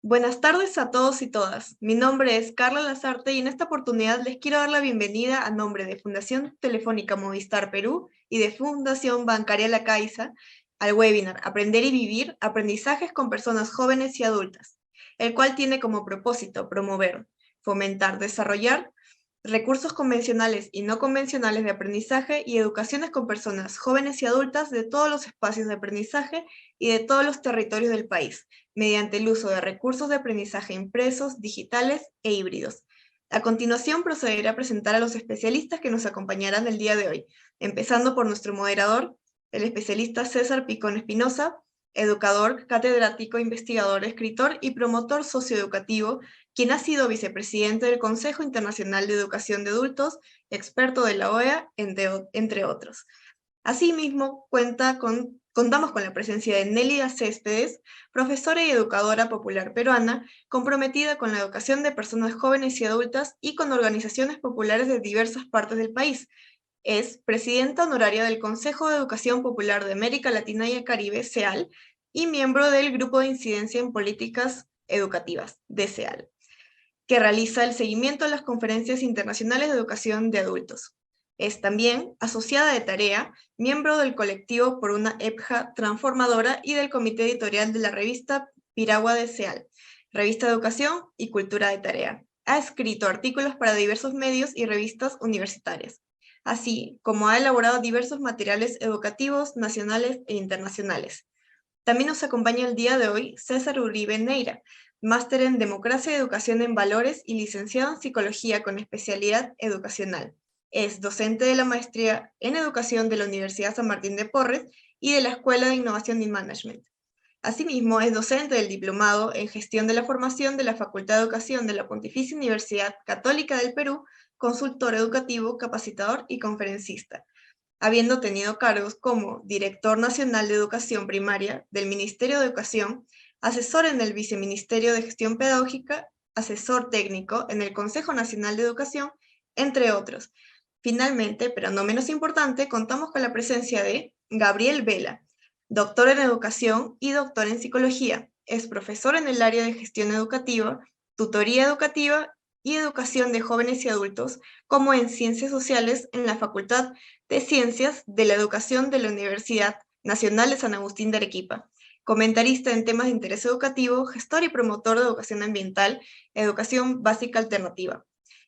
Buenas tardes a todos y todas. Mi nombre es Carla Lazarte y en esta oportunidad les quiero dar la bienvenida a nombre de Fundación Telefónica Movistar Perú y de Fundación Bancaria La Caixa al webinar Aprender y Vivir, Aprendizajes con Personas Jóvenes y Adultas, el cual tiene como propósito promover, fomentar, desarrollar recursos convencionales y no convencionales de aprendizaje y educaciones con personas jóvenes y adultas de todos los espacios de aprendizaje y de todos los territorios del país, mediante el uso de recursos de aprendizaje impresos, digitales e híbridos. A continuación procederé a presentar a los especialistas que nos acompañarán el día de hoy, empezando por nuestro moderador, el especialista César Picón Espinosa, educador, catedrático, investigador, escritor y promotor socioeducativo, quien ha sido vicepresidente del Consejo Internacional de Educación de Adultos, experto de la OEA, entre otros. Asimismo, contamos con la presencia de Nélida Céspedes, profesora y educadora popular peruana, comprometida con la educación de personas jóvenes y adultas y con organizaciones populares de diversas partes del país. Es presidenta honoraria del Consejo de Educación Popular de América Latina y el Caribe, CEAL, y miembro del Grupo de Incidencia en Políticas Educativas, de CEAL, que realiza el seguimiento a las conferencias internacionales de educación de adultos. Es también asociada de tarea, miembro del colectivo por una EPJA transformadora y del comité editorial de la revista Piragua de CEAL, revista de educación y cultura de tarea. Ha escrito artículos para diversos medios y revistas universitarias, así como ha elaborado diversos materiales educativos nacionales e internacionales. También nos acompaña el día de hoy César Uribe Neira, máster en Democracia y Educación en Valores y licenciado en Psicología con especialidad educacional. Es docente de la maestría en Educación de la Universidad San Martín de Porres y de la Escuela de Innovación y Management. Asimismo, es docente del Diplomado en Gestión de la Formación de la Facultad de Educación de la Pontificia Universidad Católica del Perú, consultor educativo, capacitador y conferencista, habiendo tenido cargos como Director Nacional de Educación Primaria del Ministerio de Educación, asesor en el Viceministerio de Gestión Pedagógica, asesor técnico en el Consejo Nacional de Educación, entre otros. Finalmente, pero no menos importante, contamos con la presencia de Gabriel Vela, doctor en Educación y doctor en Psicología. Es profesor en el área de Gestión Educativa, Tutoría Educativa y Educación de Jóvenes y Adultos, como en Ciencias Sociales en la Facultad de Ciencias de la Educación de la Universidad Nacional de San Agustín de Arequipa. Comentarista en temas de interés educativo, gestor y promotor de educación ambiental, educación básica alternativa.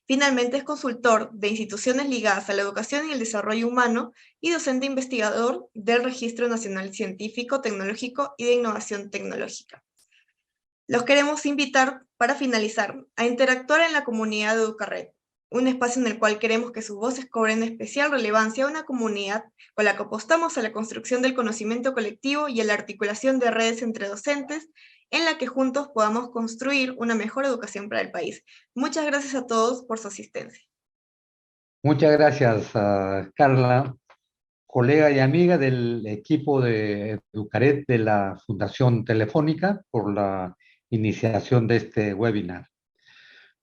Finalmente es consultor de instituciones ligadas a la educación y el desarrollo humano y docente investigador del Registro Nacional Científico, Tecnológico y de Innovación Tecnológica. Los queremos invitar, para finalizar, a interactuar en la comunidad de Educarred, un espacio en el cual queremos que sus voces cobren especial relevancia a una comunidad con la que apostamos a la construcción del conocimiento colectivo y a la articulación de redes entre docentes, en la que juntos podamos construir una mejor educación para el país. Muchas gracias a todos por su asistencia. Muchas gracias, Carla, colega y amiga del equipo de Educared de la Fundación Telefónica, por la iniciación de este webinar.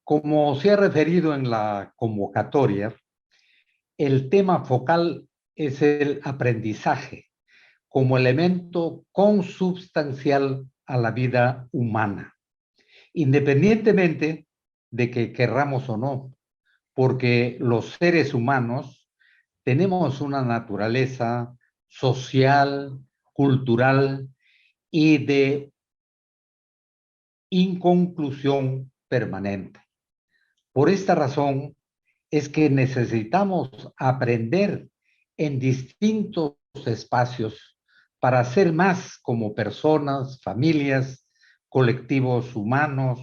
Como se ha referido en la convocatoria, el tema focal es el aprendizaje como elemento consubstancial a la vida humana, independientemente de que querramos o no, porque los seres humanos tenemos una naturaleza social, cultural y de inconclusión permanente. Por esta razón es que necesitamos aprender en distintos espacios para ser más como personas, familias, colectivos humanos,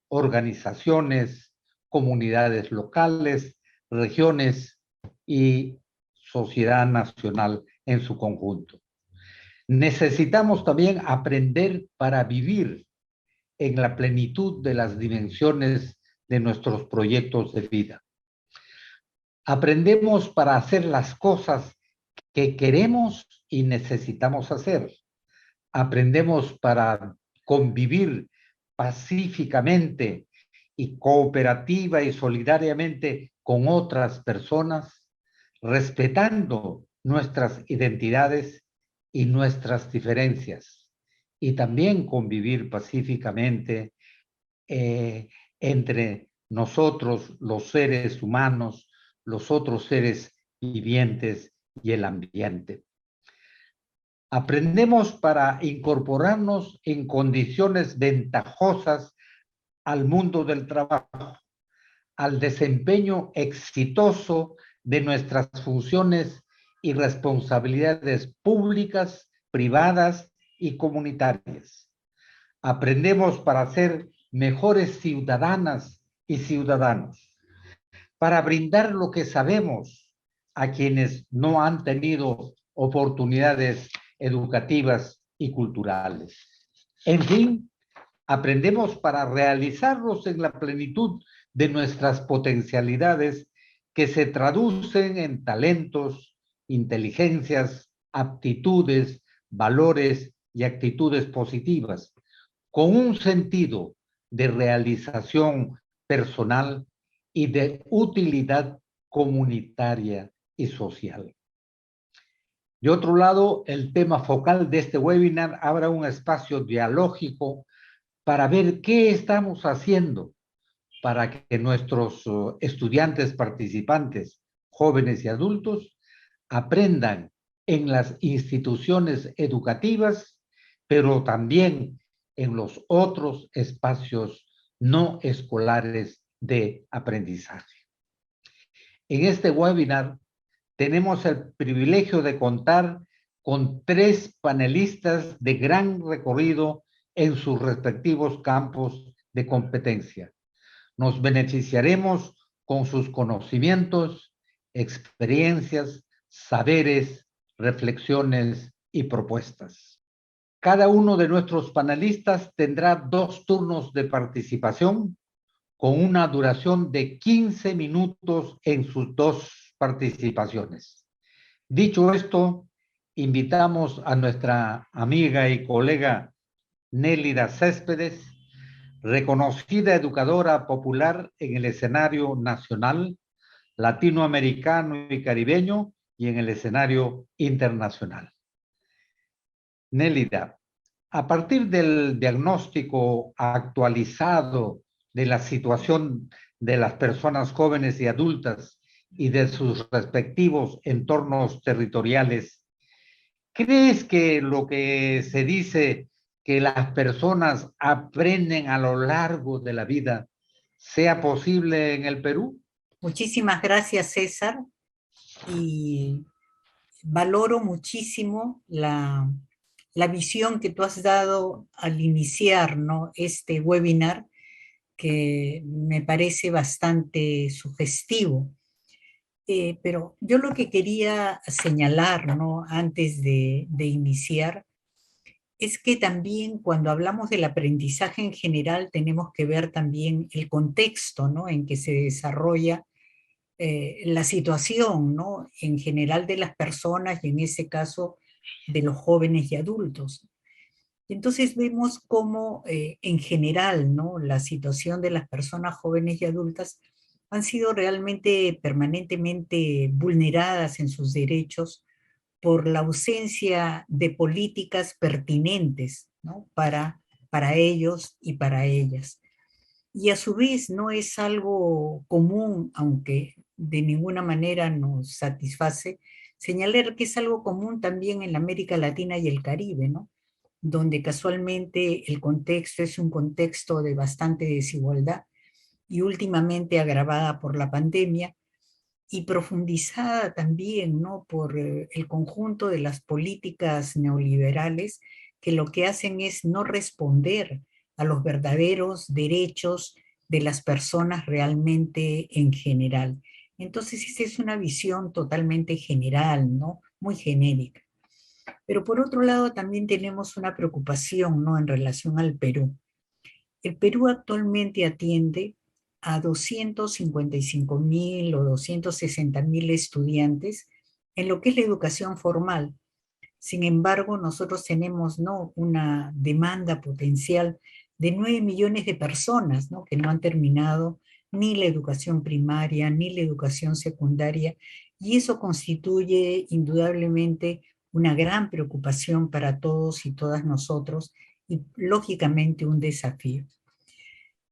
organizaciones, comunidades locales, regiones y sociedad nacional en su conjunto. Necesitamos también aprender para vivir en la plenitud de las dimensiones de nuestros proyectos de vida. Aprendemos para hacer las cosas que queremos y necesitamos hacer. Aprendemos para convivir pacíficamente y cooperativa y solidariamente con otras personas, respetando nuestras identidades y nuestras diferencias, y también convivir pacíficamente eh, entre nosotros, los seres humanos, los otros seres vivientes y el ambiente. Aprendemos para incorporarnos en condiciones ventajosas al mundo del trabajo, al desempeño exitoso de nuestras funciones y responsabilidades públicas, privadas y comunitarias. Aprendemos para ser mejores ciudadanas y ciudadanos, para brindar lo que sabemos a quienes no han tenido oportunidades educativas y culturales. En fin, aprendemos para realizarnos en la plenitud de nuestras potencialidades que se traducen en talentos, inteligencias, aptitudes, valores y actitudes positivas, con un sentido de realización personal y de utilidad comunitaria y social. De otro lado, el tema focal de este webinar abre un espacio dialógico para ver qué estamos haciendo para que nuestros estudiantes participantes, jóvenes y adultos, aprendan en las instituciones educativas, pero también en los otros espacios no escolares de aprendizaje. En este webinar tenemos el privilegio de contar con 3 panelistas de gran recorrido en sus respectivos campos de competencia. Nos beneficiaremos con sus conocimientos, experiencias, saberes, reflexiones y propuestas. Cada uno de nuestros panelistas tendrá 2 turnos de participación con una duración de 15 minutos en sus 2 participaciones. Dicho esto, invitamos a nuestra amiga y colega Nélida Céspedes, reconocida educadora popular en el escenario nacional, latinoamericano y caribeño y en el escenario internacional. Nélida, a partir del diagnóstico actualizado de la situación de las personas jóvenes y adultas y de sus respectivos entornos territoriales, ¿crees que lo que se dice que las personas aprenden a lo largo de la vida sea posible en el Perú? Muchísimas gracias, César, y valoro muchísimo la visión que tú has dado al iniciar, ¿no?, este webinar, que me parece bastante sugestivo. Pero yo lo que quería señalar, ¿no?, antes de iniciar, es que también cuando hablamos del aprendizaje en general tenemos que ver también el contexto, ¿no?, en que se desarrolla la situación, ¿no?, en general de las personas y en ese caso de los jóvenes y adultos. Entonces vemos cómo en general, ¿no?, la situación de las personas jóvenes y adultas han sido realmente permanentemente vulneradas en sus derechos por la ausencia de políticas pertinentes, ¿no?, para ellos y para ellas. Y a su vez no es algo común, aunque de ninguna manera nos satisface, señalar que es algo común también en la América Latina y el Caribe, ¿no?, donde casualmente el contexto es un contexto de bastante desigualdad y últimamente agravada por la pandemia y profundizada también, ¿no?, por el conjunto de las políticas neoliberales que lo que hacen es no responder a los verdaderos derechos de las personas realmente en general. Entonces, esa es una visión totalmente general, ¿no?, muy genérica. Pero por otro lado también tenemos una preocupación, ¿no?, en relación al Perú. El Perú actualmente atiende a 255.000 o 260.000 estudiantes en lo que es la educación formal. Sin embargo, nosotros tenemos, ¿no?, una demanda potencial de 9 millones de personas, ¿no?, que no han terminado ni la educación primaria ni la educación secundaria, y eso constituye indudablemente una gran preocupación para todos y todas nosotros y lógicamente un desafío.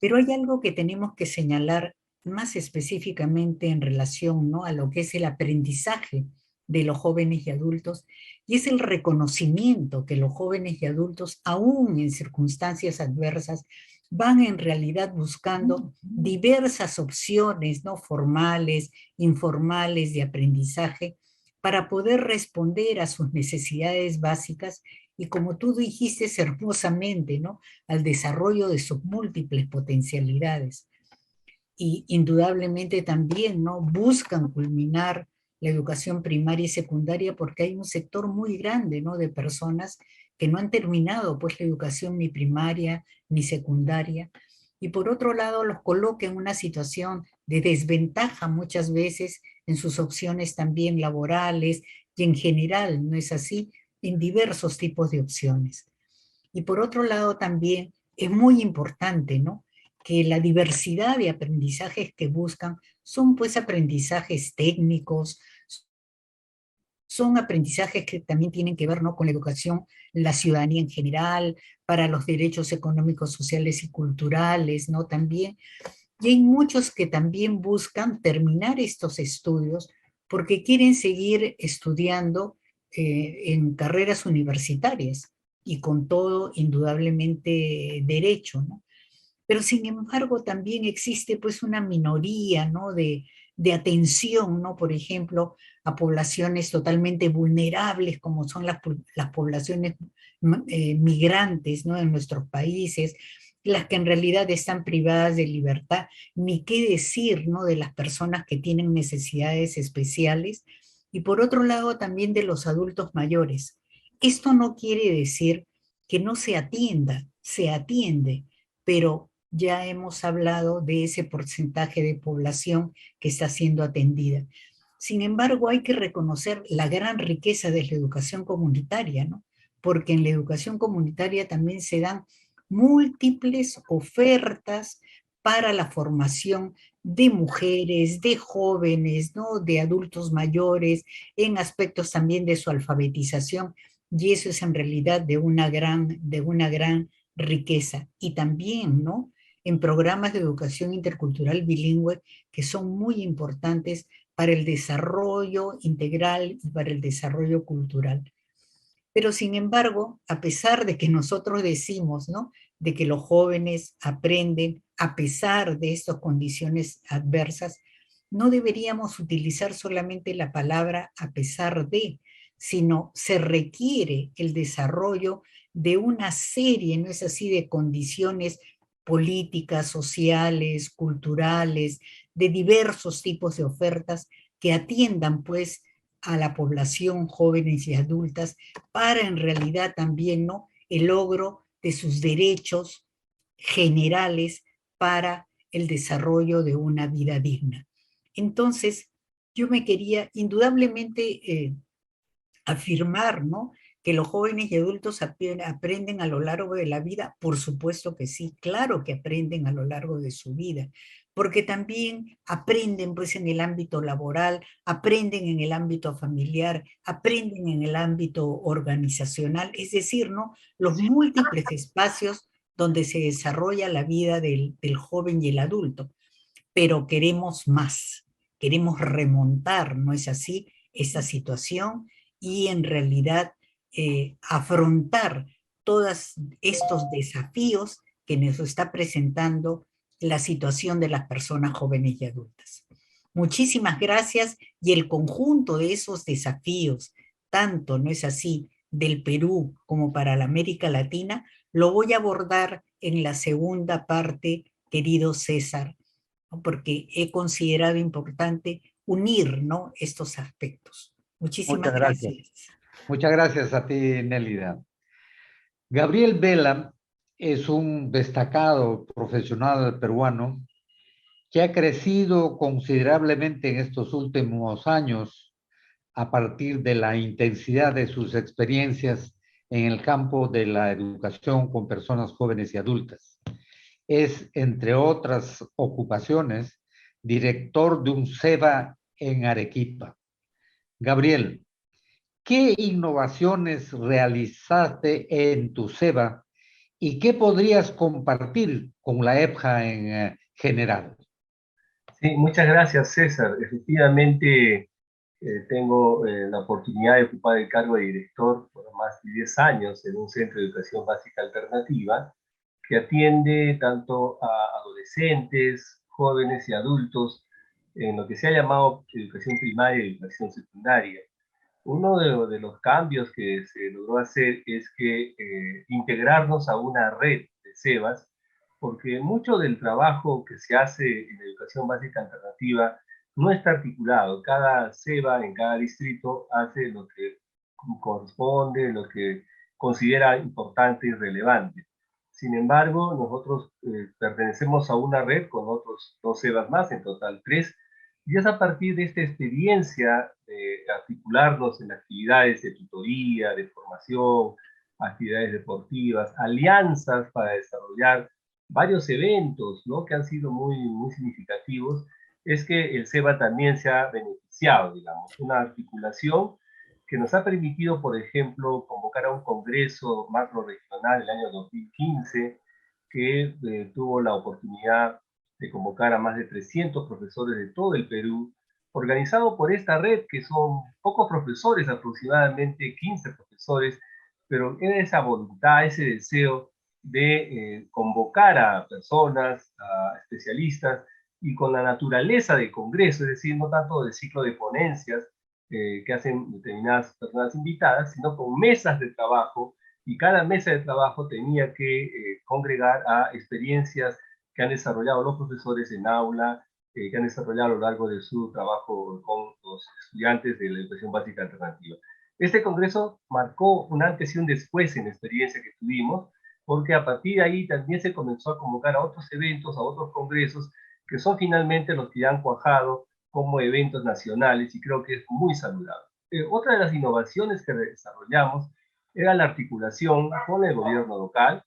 Pero hay algo que tenemos que señalar más específicamente en relación, ¿no?, a lo que es el aprendizaje de los jóvenes y adultos, y es el reconocimiento que los jóvenes y adultos, aún en circunstancias adversas, van en realidad buscando diversas opciones, ¿no?, formales, informales, de aprendizaje, para poder responder a sus necesidades básicas y, como tú dijiste hermosamente, ¿no?, al desarrollo de sus múltiples potencialidades. Y indudablemente también, ¿no?, buscan culminar la educación primaria y secundaria, porque hay un sector muy grande, ¿no?, de personas que no han terminado pues la educación ni primaria ni secundaria, y por otro lado los coloca en una situación de desventaja muchas veces en sus opciones también laborales, y en general, ¿no es así?, en diversos tipos de opciones. Y por otro lado también es muy importante, ¿no?, que la diversidad de aprendizajes que buscan son pues aprendizajes técnicos, son aprendizajes que también tienen que ver, ¿no?, con la educación, la ciudadanía en general, para los derechos económicos, sociales y culturales, ¿no?, también. Y hay muchos que también buscan terminar estos estudios porque quieren seguir estudiando en carreras universitarias, y con todo indudablemente derecho, ¿no? Pero sin embargo también existe pues una minoría, ¿no?, de atención, ¿no?, por ejemplo, a poblaciones totalmente vulnerables como son las poblaciones migrantes, ¿no?, en nuestros países, las que en realidad están privadas de libertad, ni qué decir, ¿no?, de las personas que tienen necesidades especiales, y por otro lado también de los adultos mayores. Esto no quiere decir que no se atienda, se atiende, pero ya hemos hablado de ese porcentaje de población que está siendo atendida. Sin embargo, hay que reconocer la gran riqueza de la educación comunitaria, ¿no? Porque en la educación comunitaria también se dan múltiples ofertas para la formación de mujeres, de jóvenes, ¿no?, de adultos mayores, en aspectos también de su alfabetización, y eso es en realidad de una gran riqueza. Y también, ¿no?, en programas de educación intercultural bilingüe que son muy importantes para el desarrollo integral y para el desarrollo cultural. Pero sin embargo, a pesar de que nosotros decimos, ¿no?, de que los jóvenes aprenden a pesar de estas condiciones adversas, no deberíamos utilizar solamente la palabra a pesar de, sino se requiere el desarrollo de una serie, ¿no es así?, de condiciones políticas, sociales, culturales, de diversos tipos de ofertas que atiendan pues a la población jóvenes y adultas, para en realidad también, ¿no?, el logro de sus derechos generales para el desarrollo de una vida digna. Entonces, yo me quería indudablemente afirmar, ¿no?, que los jóvenes y adultos aprenden a lo largo de la vida. Por supuesto que sí, claro que aprenden a lo largo de su vida, porque también aprenden pues en el ámbito laboral, aprenden en el ámbito familiar, aprenden en el ámbito organizacional, es decir, ¿no?, los múltiples espacios donde se desarrolla la vida del joven y el adulto. Pero queremos más, queremos remontar, ¿no es así?, esa situación, y en realidad afrontar todos estos desafíos que nos está presentando la situación de las personas jóvenes y adultas. Muchísimas gracias, y el conjunto de esos desafíos, tanto, ¿no es así?, del Perú como para la América Latina, lo voy a abordar en la segunda parte, querido César, ¿no?, porque he considerado importante unir, ¿no?, estos aspectos. Muchas Muchísimas gracias. gracias. Muchas gracias a ti, Nélida. Gabriel Vela es un destacado profesional peruano que ha crecido considerablemente en estos últimos años a partir de la intensidad de sus experiencias en el campo de la educación con personas jóvenes y adultas. Es, entre otras ocupaciones, director de un SEBA en Arequipa. Gabriel, ¿qué innovaciones realizaste en tu SEBA ¿Y qué podrías compartir con la EPJA en general? Sí, muchas gracias, César. Efectivamente, tengo la oportunidad de ocupar el cargo de director por más de 10 años en un centro de educación básica alternativa que atiende tanto a adolescentes, jóvenes y adultos en lo que se ha llamado educación primaria y educación secundaria. Uno de los cambios que se logró hacer es que integrarnos a una red de SEBAs, porque mucho del trabajo que se hace en la educación básica alternativa no está articulado. Cada SEBA en cada distrito hace lo que corresponde, lo que considera importante y relevante. Sin embargo, nosotros pertenecemos a una red con otros 2 SEBAs más, en total 3, y es a partir de esta experiencia de articularnos en actividades de tutoría, de formación, actividades deportivas, alianzas para desarrollar varios eventos, ¿no?, que han sido muy significativos, es que el SEBA también se ha beneficiado, digamos, una articulación que nos ha permitido, por ejemplo, convocar a un congreso macro-regional el año 2015, que tuvo la oportunidad de convocar a más de 300 profesores de todo el Perú, organizado por esta red, que son pocos profesores, aproximadamente 15 profesores, pero en esa voluntad, ese deseo de convocar a personas, a especialistas, y con la naturaleza del congreso, es decir, no tanto del ciclo de ponencias que hacen determinadas personas invitadas, sino con mesas de trabajo, y cada mesa de trabajo tenía que congregar a experiencias que han desarrollado los profesores en aula, que han desarrollado a lo largo de su trabajo con los estudiantes de la educación básica alternativa. Este congreso marcó un antes y un después en la experiencia que tuvimos, porque a partir de ahí también se comenzó a convocar a otros eventos, a otros congresos, que son finalmente los que han cuajado como eventos nacionales, y creo que es muy saludable. Otra de las innovaciones que desarrollamos era la articulación con el gobierno local.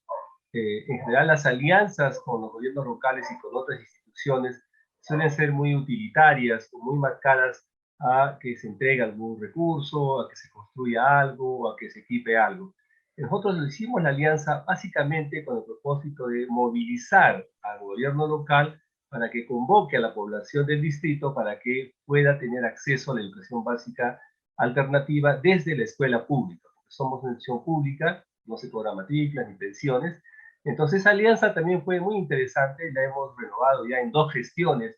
En general, las alianzas con los gobiernos locales y con otras instituciones suelen ser muy utilitarias o muy marcadas a que se entregue algún recurso, a que se construya algo o a que se equipe algo. Nosotros hicimos la alianza básicamente con el propósito de movilizar al gobierno local para que convoque a la población del distrito para que pueda tener acceso a la educación básica alternativa desde la escuela pública, porque somos una institución pública, no se cobra matrículas ni pensiones. Entonces, esa alianza también fue muy interesante, la hemos renovado ya en 2 gestiones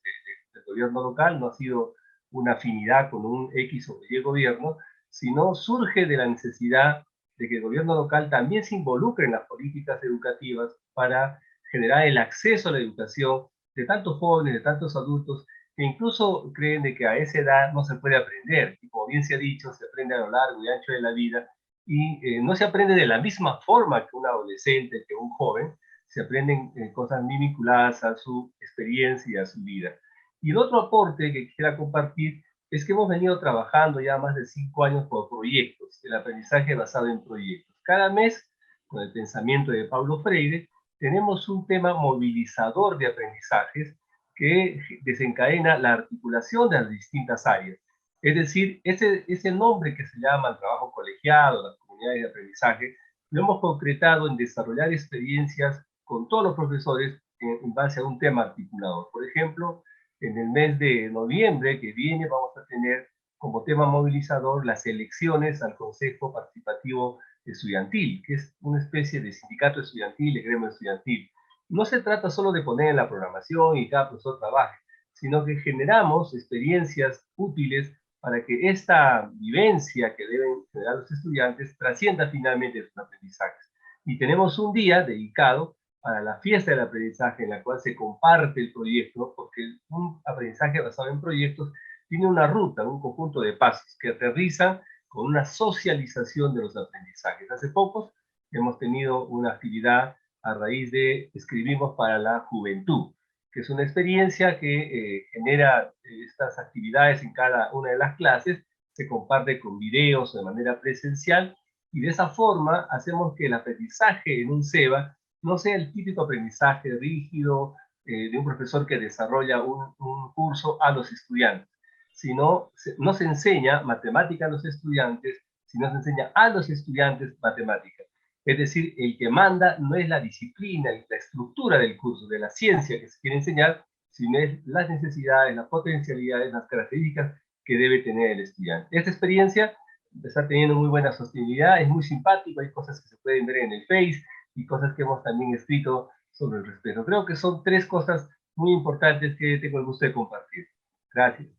del gobierno local, no ha sido una afinidad con un X o Y gobierno, sino surge de la necesidad de que el gobierno local también se involucre en las políticas educativas para generar el acceso a la educación de tantos jóvenes, de tantos adultos, que incluso creen de que a esa edad no se puede aprender, y como bien se ha dicho, se aprende a lo largo y ancho de la vida, y no se aprende de la misma forma que un adolescente, que un joven, se aprenden cosas muy vinculadas a su experiencia y a su vida. Y el otro aporte que quisiera compartir es que hemos venido trabajando ya más de 5 años por proyectos, el aprendizaje basado en proyectos. Cada mes, con el pensamiento de Paulo Freire, tenemos un tema movilizador de aprendizajes que desencadena la articulación de las distintas áreas. Es decir, ese nombre que se llama el trabajo colegiado, las comunidades de aprendizaje, lo hemos concretado en desarrollar experiencias con todos los profesores en base a un tema articulador. Por ejemplo, en el mes de noviembre que viene vamos a tener como tema movilizador las elecciones al Consejo Participativo Estudiantil, que es una especie de sindicato estudiantil, de gremio estudiantil. No se trata solo de poner en la programación y cada profesor trabaje, sino que generamos experiencias útiles para que esta vivencia que deben generar los estudiantes trascienda finalmente sus aprendizajes. Y tenemos un día dedicado para la fiesta del aprendizaje, en la cual se comparte el proyecto, porque un aprendizaje basado en proyectos tiene una ruta, un conjunto de pasos que aterrizan con una socialización de los aprendizajes. Hace poco hemos tenido una actividad a raíz de Escribimos para la Juventud, que es una experiencia que genera estas actividades en cada una de las clases, se comparte con videos de manera presencial, y de esa forma hacemos que el aprendizaje en un SEBA no sea el típico aprendizaje rígido de un profesor que desarrolla un curso a los estudiantes, sino no se enseña matemática a los estudiantes, sino se enseña a los estudiantes matemática. Es decir, el que manda no es la disciplina, la estructura del curso, de la ciencia que se quiere enseñar, sino es las necesidades, las potencialidades, las características que debe tener el estudiante. Esta experiencia está teniendo muy buena sostenibilidad, es muy simpático, hay cosas que se pueden ver en el Face y cosas que hemos también escrito sobre el respeto. Creo que son 3 cosas muy importantes que tengo el gusto de compartir. Gracias.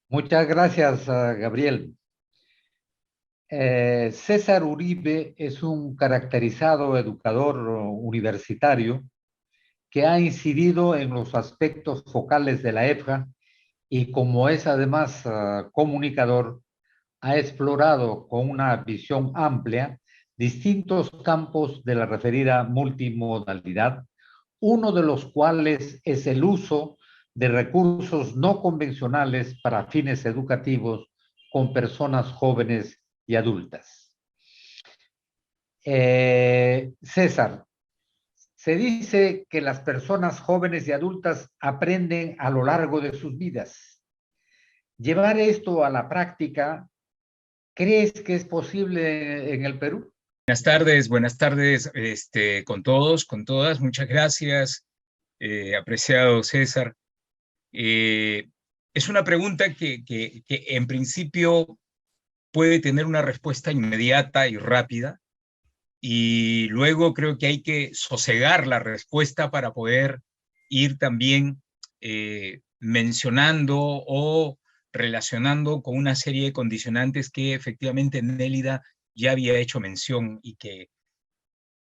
Muchas gracias, Gabriel. César Uribe es un caracterizado educador universitario que ha incidido en los aspectos focales de la EFJA y como es además comunicador, ha explorado con una visión amplia distintos campos de la referida multimodalidad, uno de los cuales es el uso de recursos no convencionales para fines educativos con personas jóvenes y adultas. César, se dice que las personas jóvenes y adultas aprenden a lo largo de sus vidas. Llevar esto a la práctica, ¿crees que es posible en el Perú? Buenas tardes con todos, con todas. Muchas gracias, apreciado César. Es una pregunta que en principio puede tener una respuesta inmediata y rápida, y luego creo que hay que sosegar la respuesta para poder ir también mencionando o relacionando con una serie de condicionantes que efectivamente Nélida ya había hecho mención y que,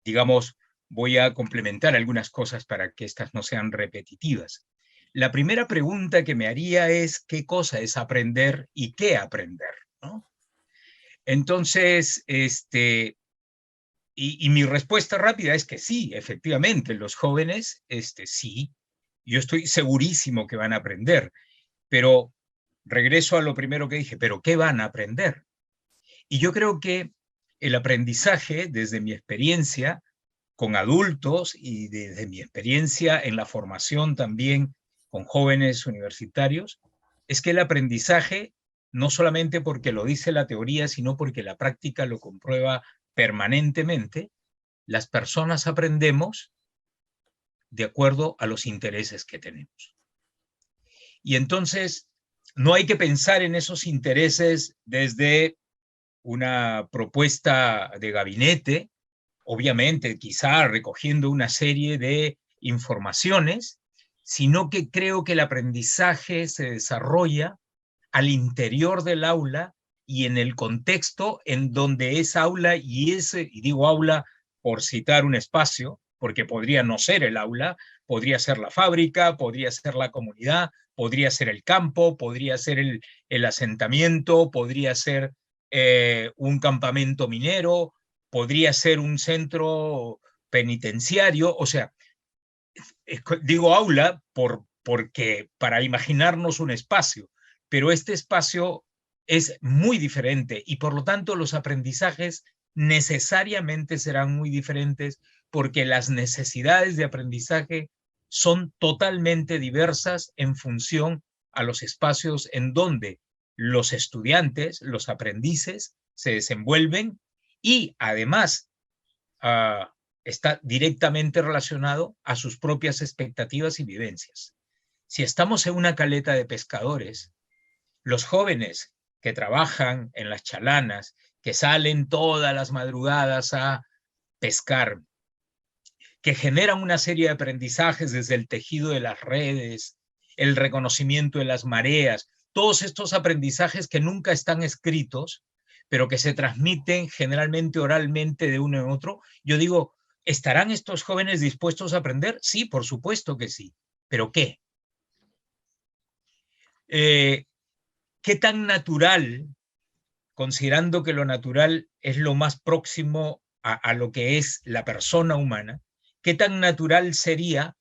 digamos, voy a complementar algunas cosas para que estas no sean repetitivas. La primera pregunta que me haría es ¿qué cosa es aprender y qué aprender? ¿No? Entonces, y mi respuesta rápida es que sí, efectivamente, los jóvenes, sí, yo estoy segurísimo que van a aprender, pero regreso a lo primero que dije, ¿pero qué van a aprender? Y yo creo que el aprendizaje, desde mi experiencia con adultos y desde mi experiencia en la formación también con jóvenes universitarios, es que el aprendizaje, no solamente porque lo dice la teoría, sino porque la práctica lo comprueba permanentemente, las personas aprendemos de acuerdo a los intereses que tenemos. Y entonces no hay que pensar en esos intereses desde una propuesta de gabinete, obviamente quizá recogiendo una serie de informaciones, sino que creo que el aprendizaje se desarrolla al interior del aula y en el contexto en donde esa aula y digo aula por citar un espacio, porque podría no ser el aula, podría ser la fábrica, podría ser la comunidad, podría ser el campo, podría ser el asentamiento, podría ser un campamento minero, podría ser un centro penitenciario, o sea, digo aula porque para imaginarnos un espacio, pero este espacio es muy diferente y por lo tanto los aprendizajes necesariamente serán muy diferentes porque las necesidades de aprendizaje son totalmente diversas en función a los espacios en donde los estudiantes, los aprendices, se desenvuelven y además está directamente relacionado a sus propias expectativas y vivencias. Si estamos en una caleta de pescadores, los jóvenes que trabajan en las chalanas, que salen todas las madrugadas a pescar, que generan una serie de aprendizajes desde el tejido de las redes, el reconocimiento de las mareas, todos estos aprendizajes que nunca están escritos, pero que se transmiten generalmente oralmente de uno en otro. Yo digo, ¿estarán estos jóvenes dispuestos a aprender? Sí, por supuesto que sí. ¿Pero qué? ¿Qué tan natural, considerando que lo natural es lo más próximo a lo que es la persona humana, qué tan natural sería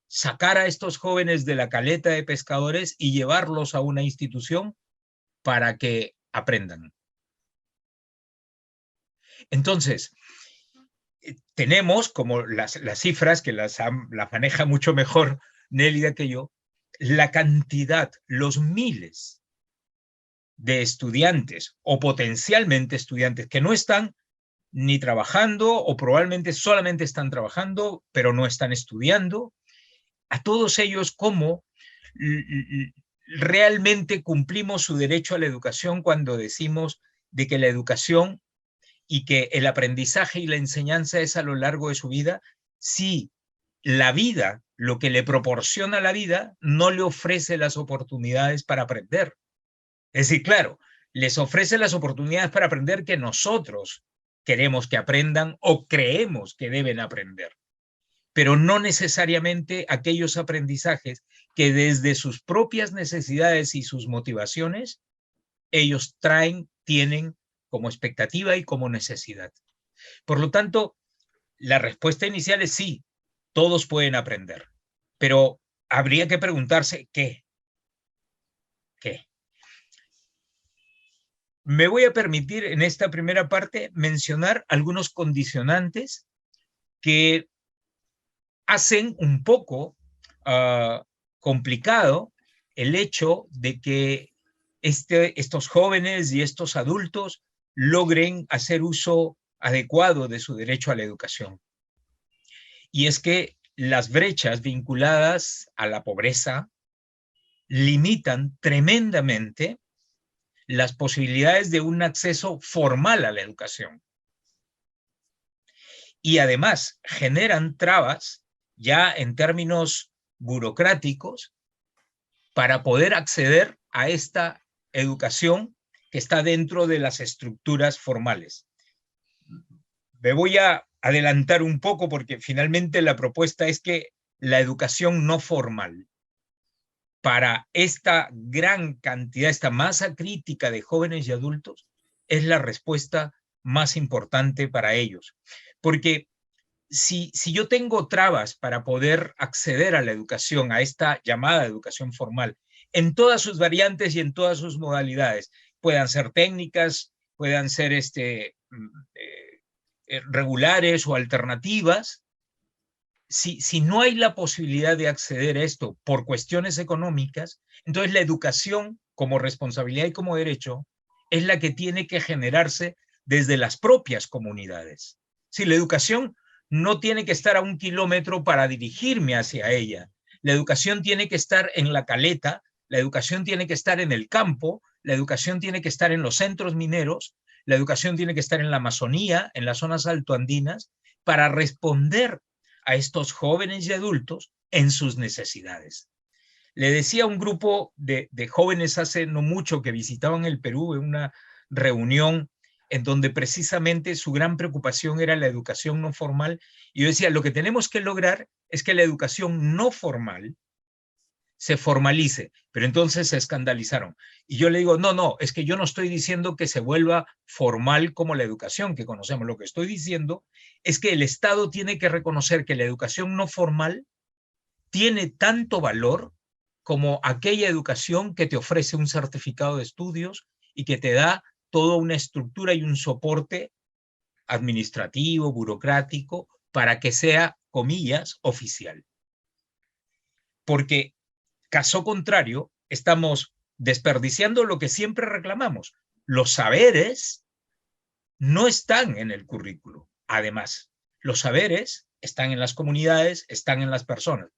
sacar a estos jóvenes de la caleta de pescadores y llevarlos a una institución para que aprendan? Entonces, tenemos, como las cifras, que las maneja mucho mejor Nélida que yo, la cantidad, los miles de estudiantes o potencialmente estudiantes que no están ni trabajando, o probablemente solamente están trabajando, pero no están estudiando. A todos ellos, ¿cómo realmente cumplimos su derecho a la educación cuando decimos de que la educación y que el aprendizaje y la enseñanza es a lo largo de su vida? Si la vida, lo que le proporciona la vida, no le ofrece las oportunidades para aprender. Es decir, claro, les ofrece las oportunidades para aprender que nosotros queremos que aprendan o creemos que deben aprender, pero no necesariamente aquellos aprendizajes que desde sus propias necesidades y sus motivaciones ellos tienen como expectativa y como necesidad. Por lo tanto, la respuesta inicial es sí, todos pueden aprender, pero habría que preguntarse ¿qué? ¿Qué? Me voy a permitir en esta primera parte mencionar algunos condicionantes que hacen un poco complicado el hecho de que estos jóvenes y estos adultos logren hacer uso adecuado de su derecho a la educación. Y es que las brechas vinculadas a la pobreza limitan tremendamente las posibilidades de un acceso formal a la educación. Y además generan trabas ya en términos burocráticos para poder acceder a esta educación que está dentro de las estructuras formales. Me voy a adelantar un poco porque finalmente la propuesta es que la educación no formal para esta gran cantidad, esta masa crítica de jóvenes y adultos, es la respuesta más importante para ellos. Porque si yo tengo trabas para poder acceder a la educación, a esta llamada educación formal, en todas sus variantes y en todas sus modalidades, puedan ser técnicas, puedan ser regulares o alternativas, si no hay la posibilidad de acceder a esto por cuestiones económicas, entonces la educación como responsabilidad y como derecho es la que tiene que generarse desde las propias comunidades. Si la educación no tiene que estar a 1 kilómetro para dirigirme hacia ella, la educación tiene que estar en la caleta, la educación tiene que estar en el campo, la educación tiene que estar en los centros mineros, la educación tiene que estar en la Amazonía, en las zonas altoandinas, para responder a estos jóvenes y adultos en sus necesidades. Le decía a un grupo de jóvenes hace no mucho que visitaban el Perú en una reunión en donde precisamente su gran preocupación era la educación no formal, y yo decía, lo que tenemos que lograr es que la educación no formal se formalice, pero entonces se escandalizaron. Y yo le digo, no, es que yo no estoy diciendo que se vuelva formal como la educación que conocemos. Lo que estoy diciendo es que el Estado tiene que reconocer que la educación no formal tiene tanto valor como aquella educación que te ofrece un certificado de estudios y que te da toda una estructura y un soporte administrativo, burocrático, para que sea, comillas, oficial. Porque caso contrario, estamos desperdiciando lo que siempre reclamamos. Los saberes no están en el currículo. Además, los saberes están en las comunidades, están en las personas.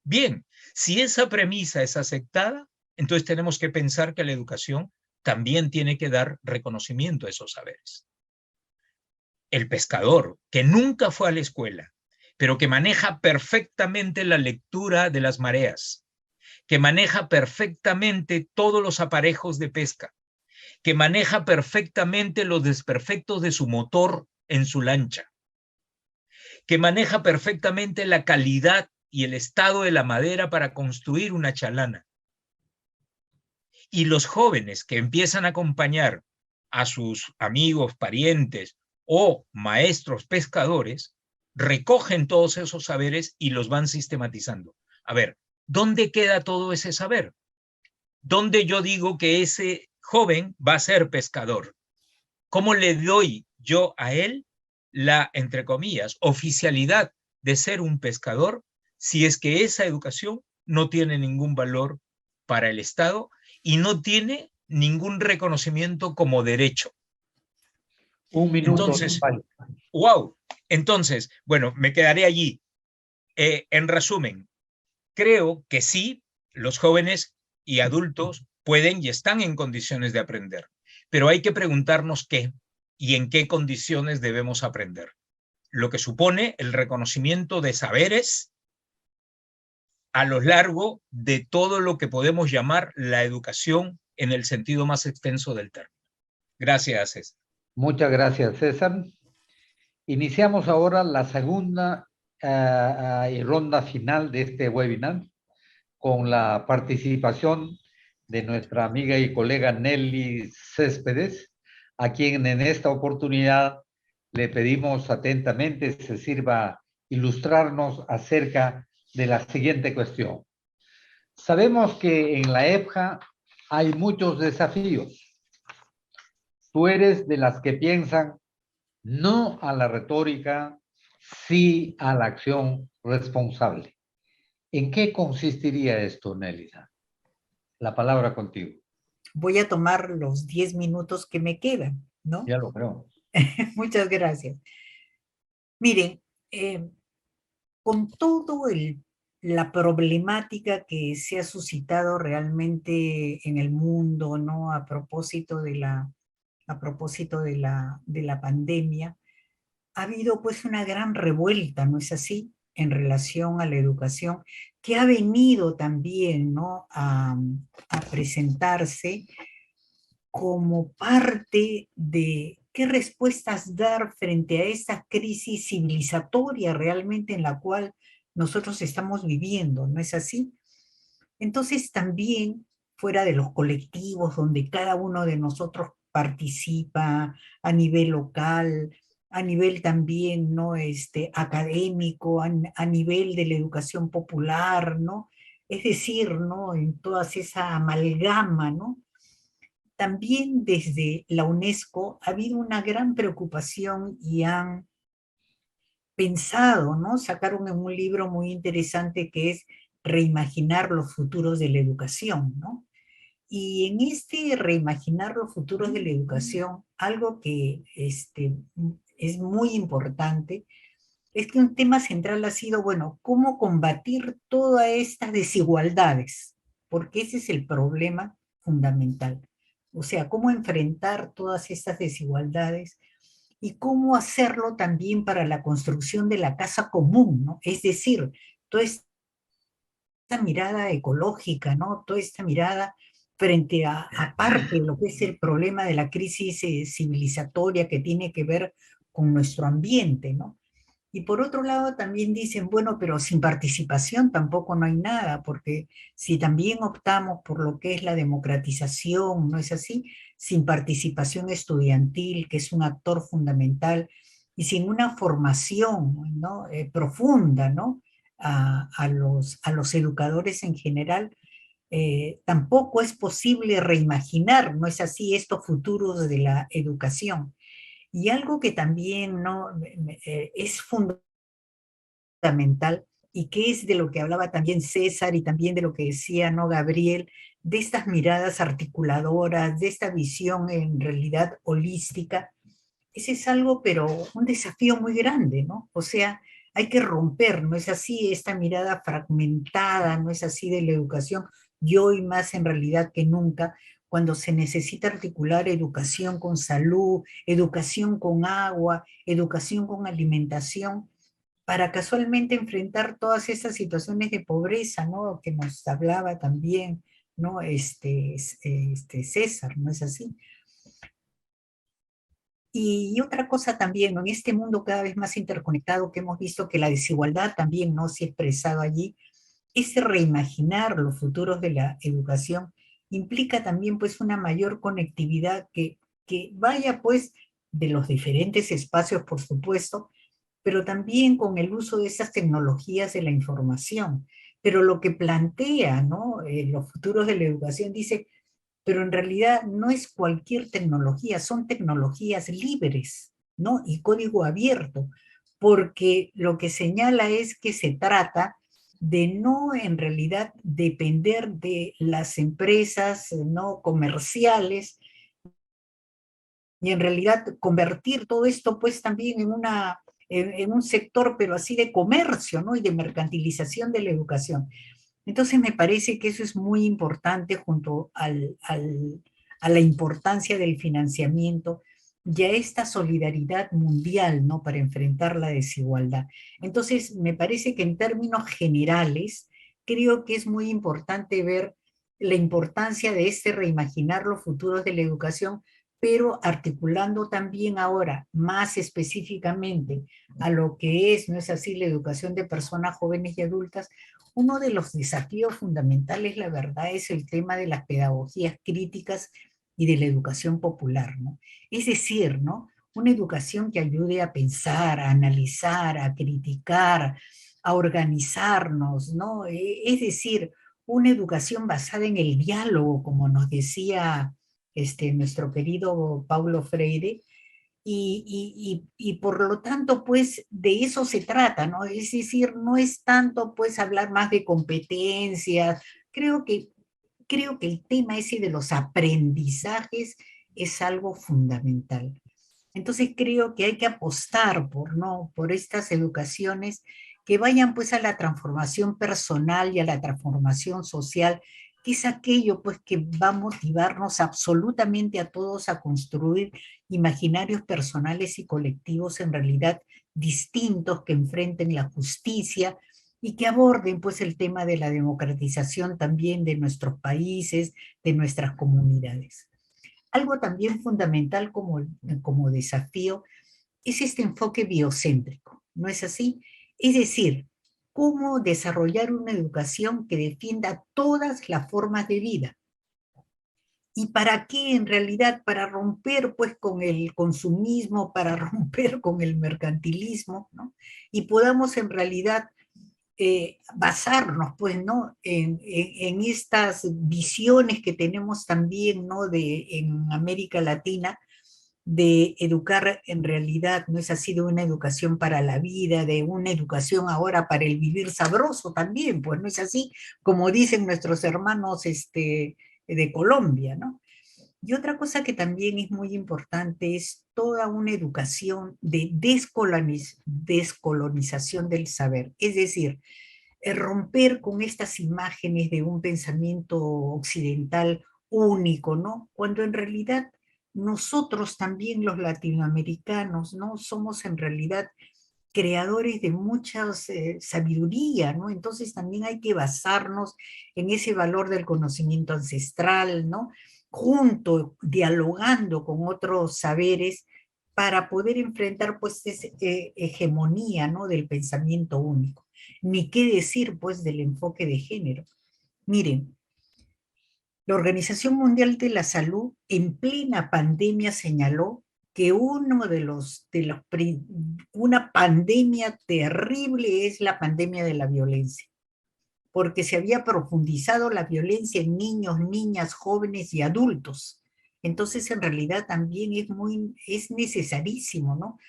Bien, si esa premisa es aceptada, entonces tenemos que pensar que la educación también tiene que dar reconocimiento a esos saberes. El pescador, que nunca fue a la escuela, pero que maneja perfectamente la lectura de las mareas, que maneja perfectamente todos los aparejos de pesca, que maneja perfectamente los desperfectos de su motor en su lancha, que maneja perfectamente la calidad y el estado de la madera para construir una chalana. Y los jóvenes que empiezan a acompañar a sus amigos, parientes o maestros pescadores, recogen todos esos saberes y los van sistematizando. A ver, ¿dónde queda todo ese saber? ¿Dónde yo digo que ese joven va a ser pescador? ¿Cómo le doy yo a él la, entre comillas, oficialidad de ser un pescador si es que esa educación no tiene ningún valor para el Estado y no tiene ningún reconocimiento como derecho? Un minuto. Entonces, ¡Wow! Entonces, bueno, me quedaré allí. En resumen, creo que sí, los jóvenes y adultos pueden y están en condiciones de aprender, pero hay que preguntarnos qué y en qué condiciones debemos aprender. Lo que supone el reconocimiento de saberes a lo largo de todo lo que podemos llamar la educación en el sentido más extenso del término. Gracias, César. Muchas gracias, César. Iniciamos ahora la segunda y ronda final de este webinar con la participación de nuestra amiga y colega Nelly Céspedes, a quien en esta oportunidad le pedimos atentamente se sirva ilustrarnos acerca de la siguiente cuestión. Sabemos que en la EPJA hay muchos desafíos. Tú eres de las que piensan no a la retórica, sí a la acción responsable. ¿En qué consistiría esto, Nélida? La palabra contigo. Voy a tomar los 10 minutos que me quedan, ¿no? Ya lo creo. Muchas gracias. Miren, con todo la problemática que se ha suscitado realmente en el mundo, ¿no? A propósito de la pandemia, ha habido pues una gran revuelta, ¿no es así?, en relación a la educación, que ha venido también, ¿no?, a presentarse como parte de qué respuestas dar frente a esta crisis civilizatoria realmente en la cual nosotros estamos viviendo, ¿no es así? Entonces también, fuera de los colectivos donde cada uno de nosotros participa a nivel local, a nivel también, ¿no?, académico, a nivel de la educación popular, ¿no? Es decir, ¿no?, en toda esa amalgama, ¿no? También desde la UNESCO ha habido una gran preocupación y han pensado, ¿no? Sacaron en un libro muy interesante que es Reimaginar los futuros de la educación, ¿no? Y en este reimaginar los futuros de la educación, algo que es muy importante es que un tema central ha sido, bueno, cómo combatir todas estas desigualdades, porque ese es el problema fundamental. O sea, cómo enfrentar todas estas desigualdades y cómo hacerlo también para la construcción de la casa común, ¿no? Es decir, toda esta mirada ecológica, ¿no? Toda esta mirada frente a parte de lo que es el problema de la crisis civilizatoria que tiene que ver con nuestro ambiente, ¿no? Y por otro lado también dicen, bueno, pero sin participación tampoco no hay nada, porque si también optamos por lo que es la democratización, ¿no es así? Sin participación estudiantil, que es un actor fundamental, y sin una formación, ¿no?, profunda, ¿no?, a los educadores en general, tampoco es posible reimaginar, ¿no es así?, estos futuros de la educación. Y algo que también no, es fundamental y que es de lo que hablaba también César y también de lo que decía, ¿no?, Gabriel, de estas miradas articuladoras, de esta visión en realidad holística, ese es algo, pero un desafío muy grande, ¿no? O sea, hay que romper, ¿no es así?, esta mirada fragmentada, ¿no es así?, de la educación, y hoy más en realidad que nunca, cuando se necesita articular educación con salud, educación con agua, educación con alimentación, para casualmente enfrentar todas esas situaciones de pobreza, ¿no?, que nos hablaba también, ¿no?, César, ¿no es así? Y otra cosa también, ¿no?, en este mundo cada vez más interconectado que hemos visto que la desigualdad también no se ha expresado allí, ese reimaginar los futuros de la educación implica también pues una mayor conectividad que vaya pues de los diferentes espacios, por supuesto, pero también con el uso de esas tecnologías de la información. Pero lo que plantea, ¿no?, los futuros de la educación dice, pero en realidad no es cualquier tecnología, son tecnologías libres, ¿no?, y código abierto, porque lo que señala es que se trata de no en realidad depender de las empresas, ¿no?, comerciales, y en realidad convertir todo esto pues también en un sector, pero así de comercio, ¿no? Y de mercantilización de la educación. Entonces me parece que eso es muy importante junto a la importancia del financiamiento y a esta solidaridad mundial, ¿no? Para enfrentar la desigualdad. Entonces me parece que en términos generales, creo que es muy importante ver la importancia de este reimaginar los futuros de la educación, pero articulando también ahora más específicamente a lo que es, no es así, la educación de personas jóvenes y adultas. Uno de los desafíos fundamentales, la verdad, es el tema de las pedagogías críticas y de la educación popular, ¿no? Es decir, ¿no? Una educación que ayude a pensar, a analizar, a criticar, a organizarnos, ¿no? Es decir, una educación basada en el diálogo, como nos decía nuestro querido Paulo Freire, y por lo tanto, pues de eso se trata, ¿no? Es decir, no es tanto, pues, hablar más de competencias. Creo que el tema ese de los aprendizajes es algo fundamental. Entonces creo que hay que apostar por, ¿no? Por estas educaciones que vayan pues a la transformación personal y a la transformación social, que es aquello pues que va a motivarnos absolutamente a todos a construir imaginarios personales y colectivos en realidad distintos, que enfrenten la justicia y que aborden pues el tema de la democratización también de nuestros países, de nuestras comunidades. Algo también fundamental como desafío es este enfoque biocéntrico, ¿no es así? Es decir, cómo desarrollar una educación que defienda todas las formas de vida. ¿Y para qué en realidad? Para romper pues con el consumismo, para romper con el mercantilismo, ¿no? Y podamos en realidad basarnos, pues, ¿no? En estas visiones que tenemos también, ¿no? En América Latina, de educar en realidad, no es así, de una educación para la vida, de una educación ahora para el vivir sabroso también, pues no es así, como dicen nuestros hermanos de Colombia, ¿no? Y otra cosa que también es muy importante es toda una educación de descolonización del saber, es decir, romper con estas imágenes de un pensamiento occidental único, ¿no? Cuando en realidad nosotros también los latinoamericanos, ¿no? Somos en realidad creadores de mucha sabiduría, ¿no? Entonces también hay que basarnos en ese valor del conocimiento ancestral, ¿no? Junto, dialogando con otros saberes para poder enfrentar pues esa hegemonía, ¿no? Del pensamiento único. Ni qué decir pues del enfoque de género. Miren, la Organización Mundial de la Salud en plena pandemia señaló que una pandemia terrible es la pandemia de la violencia, porque se había profundizado la violencia en niños, niñas, jóvenes y adultos. Entonces, en realidad también es necesarísimo, ¿no?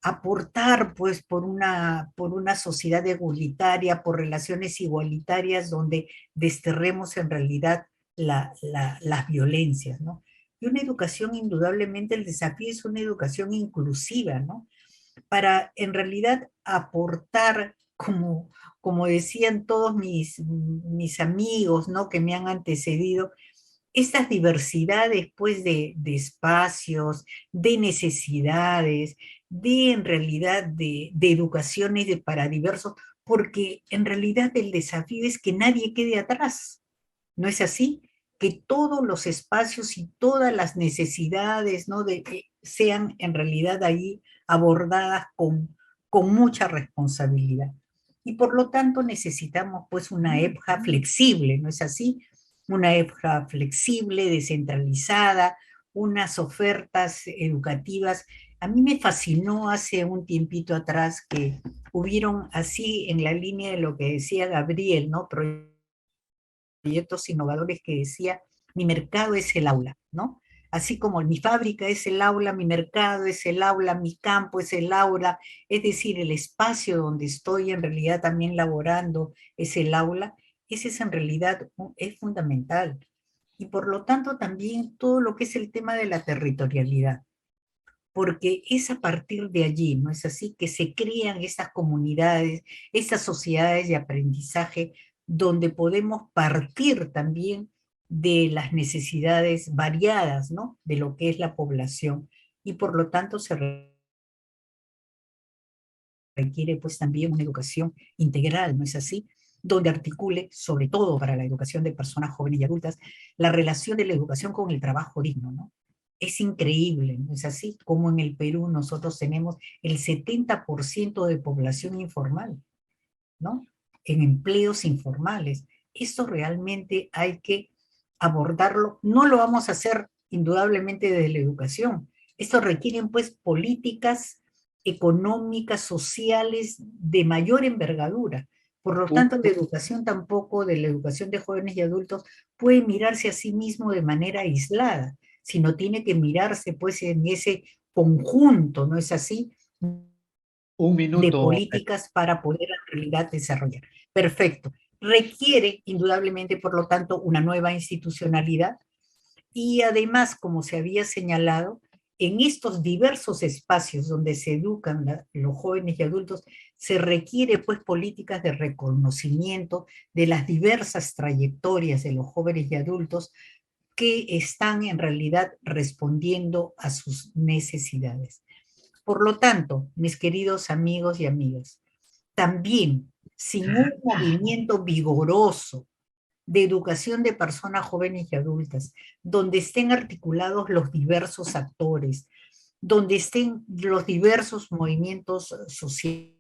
Aportar, pues, por una sociedad igualitaria, por relaciones igualitarias, donde desterremos en realidad las violencias, ¿no? Y una educación, indudablemente, el desafío es una educación inclusiva, ¿no? Para en realidad aportar, como decían todos mis amigos, ¿no? Que me han antecedido, estas diversidades, pues, de espacios, de necesidades, de en realidad de educaciones para diversos, porque en realidad el desafío es que nadie quede atrás, ¿no es así? Que todos los espacios y todas las necesidades, ¿no? Sean en realidad ahí abordadas con mucha responsabilidad. Y por lo tanto necesitamos pues una EPJA flexible, ¿no es así? Una EPJA flexible, descentralizada, unas ofertas educativas. A mí me fascinó hace un tiempito atrás que hubieron así en la línea de lo que decía Gabriel, ¿no? Proyectos innovadores que decía, mi mercado es el aula, ¿no? Así como mi fábrica es el aula, mi mercado es el aula, mi campo es el aula, es decir, el espacio donde estoy en realidad también laborando es el aula, ese es en realidad, es fundamental. Y por lo tanto también todo lo que es el tema de la territorialidad. porque es a partir de allí, ¿no es así?, que se crean estas comunidades, estas sociedades de aprendizaje, donde podemos partir también de las necesidades variadas, ¿no?, de lo que es la población, y por lo tanto se requiere pues también una educación integral, ¿no es así?, donde articule, sobre todo para la educación de personas jóvenes y adultas, la relación de la educación con el trabajo digno, ¿no? Es increíble, ¿no es así?, como en el Perú nosotros tenemos el 70% de población informal, ¿no?, en empleos informales. Esto realmente hay que abordarlo. No lo vamos a hacer indudablemente desde la educación. Esto requieren pues políticas económicas, sociales de mayor envergadura. Por lo tanto, la educación tampoco, de la educación de jóvenes y adultos, puede mirarse a sí mismo de manera aislada, sino tiene que mirarse pues en ese conjunto, ¿no es así?, Un de minuto. políticas para poder en realidad desarrollar. Perfecto. Requiere indudablemente, por lo tanto, una nueva institucionalidad y además, como se había señalado, en estos diversos espacios donde se educan los jóvenes y adultos, se requiere pues políticas de reconocimiento de las diversas trayectorias de los jóvenes y adultos que están en realidad respondiendo a sus necesidades. Por lo tanto, mis queridos amigos y amigas, también sin un movimiento vigoroso de educación de personas jóvenes y adultas, donde estén articulados los diversos actores, donde estén los diversos movimientos sociales,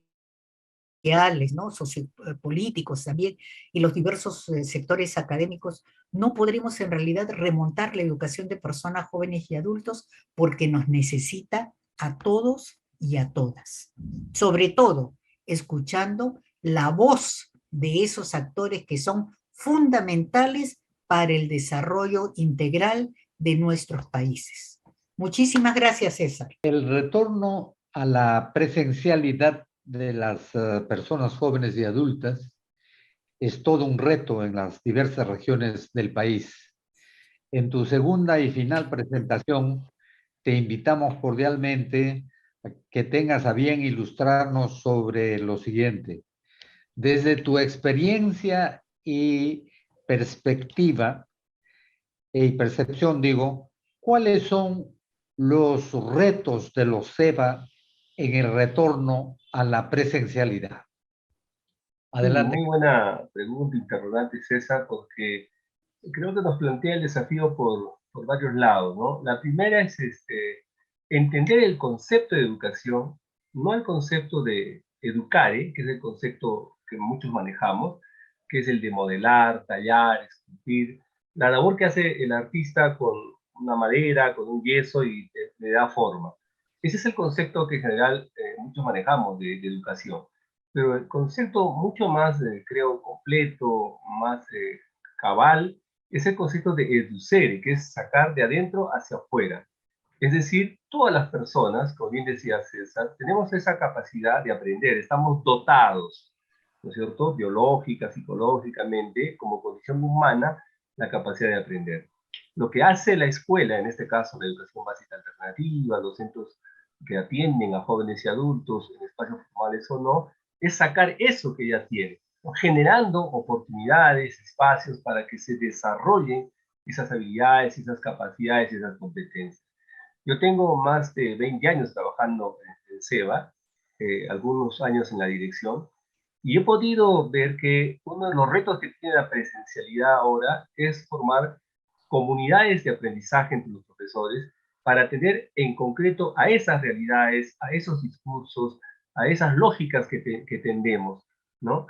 ¿no?, sociopolíticos también, y los diversos sectores académicos, no podremos en realidad remontar la educación de personas jóvenes y adultos, porque nos necesita a todos y a todas. Sobre todo, escuchando la voz de esos actores que son fundamentales para el desarrollo integral de nuestros países. Muchísimas gracias, César. El retorno a la presencialidad de las personas jóvenes y adultas es todo un reto en las diversas regiones del país. En tu segunda y final presentación, te invitamos cordialmente a que tengas a bien ilustrarnos sobre lo siguiente. Desde tu experiencia y perspectiva y percepción, digo, ¿cuáles son los retos de los CEBA en el retorno a la presencialidad? Adelante. Muy buena pregunta, interrogante, César, porque creo que nos plantea el desafío por varios lados, ¿no? La primera es entender el concepto de educación, no el concepto de educare, que es el concepto que muchos manejamos, que es el de modelar, tallar, esculpir, la labor que hace el artista con una madera, con un yeso y le da forma. Ese es el concepto que en general muchos manejamos de educación. Pero el concepto mucho más, creo, completo, más cabal, es el concepto de educere, que es sacar de adentro hacia afuera. Es decir, todas las personas, como bien decía César, tenemos esa capacidad de aprender, estamos dotados, ¿no es cierto?, biológica, psicológicamente, como condición humana, la capacidad de aprender. Lo que hace la escuela, en este caso la educación básica alternativa, los centros que atienden a jóvenes y adultos en espacios formales o no, es sacar eso que ya tiene, ¿no?, generando oportunidades, espacios para que se desarrollen esas habilidades, esas capacidades, esas competencias. Yo tengo más de 20 años trabajando en CEBA, algunos años en la dirección, y he podido ver que uno de los retos que tiene la presencialidad ahora es formar comunidades de aprendizaje entre los profesores para atender en concreto a esas realidades, a esos discursos, a esas lógicas que tendemos, ¿no?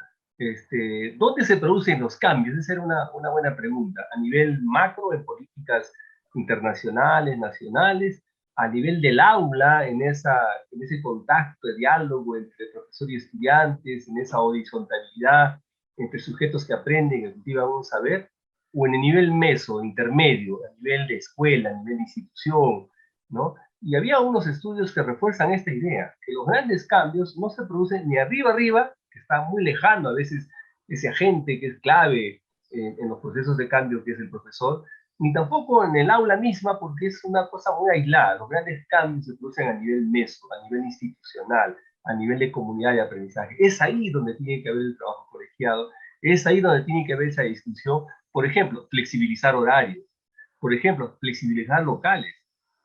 ¿Dónde se producen los cambios? Esa era una buena pregunta. A nivel macro, en políticas internacionales, nacionales, a nivel del aula, en ese contacto de diálogo entre profesor y estudiantes, en esa horizontalidad entre sujetos que aprenden y cultivan un saber, o en el nivel meso, intermedio, a nivel de escuela, a nivel de institución, ¿no? Y había unos estudios que refuerzan esta idea, que los grandes cambios no se producen ni arriba, que está muy lejano a veces ese agente que es clave en los procesos de cambio que es el profesor, ni tampoco en el aula misma, porque es una cosa muy aislada. Los grandes cambios se producen a nivel meso, a nivel institucional, a nivel de comunidad de aprendizaje. Es ahí donde tiene que haber el trabajo colegiado, es ahí donde tiene que haber esa discusión. Por ejemplo, flexibilizar horarios, por ejemplo, flexibilizar locales.